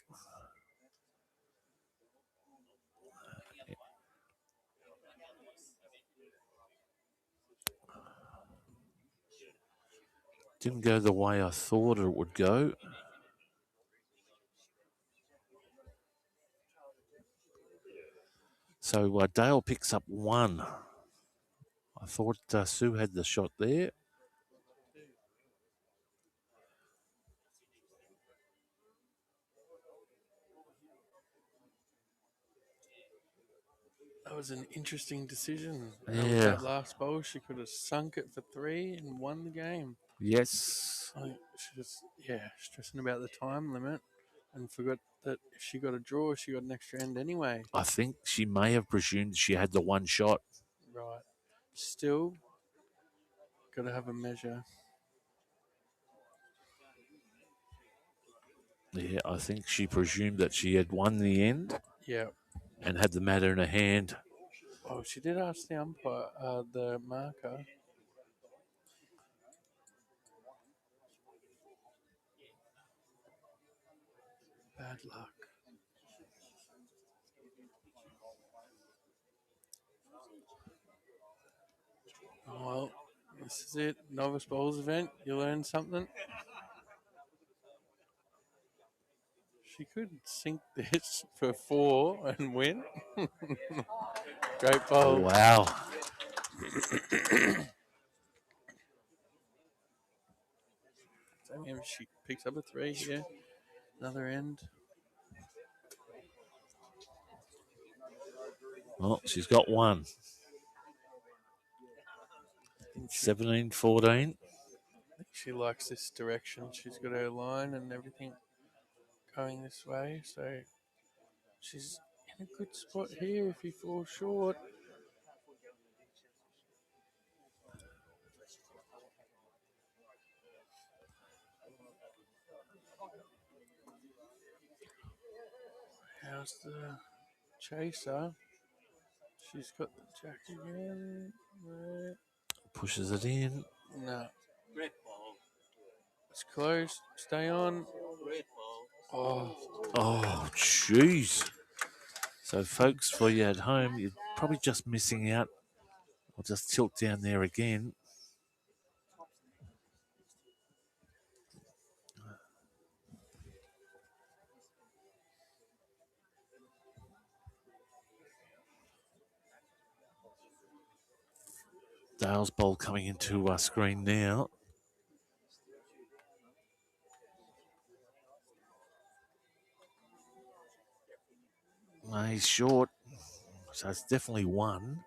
Didn't go the way I thought it would go. So Dale picks up one. I thought Sue had the shot there. That was an interesting decision. With Yeah. that last bowl, she could have sunk it for three and won the game. Yes. She was, stressing about the time limit and forgot that if she got a draw, she got an extra end anyway. I think she may have presumed she had the one shot. Right. Still, got to have a measure. Yeah, I think she presumed that she had won the end Yeah. and had the matter in her hand. Oh, she did ask the umpire, the marker. Bad luck. Well, this is it. Novice Bowls event. You learn something. She could sink this for four and win. Great bowl. Wow. So maybe she picks up a three here. Another end. Well, she's got one. 17-14. I think she likes this direction. She's got her line and everything going this way. So she's in a good spot here if you fall short. How's the chaser? She's got the jack again. Pushes it in. No. Great ball. It's close. Stay on. Great ball. Oh, jeez. So, folks, for you at home, you're probably just missing out. I'll just tilt down there again. Dale's bowl coming into our screen now. He's short, so it's definitely one.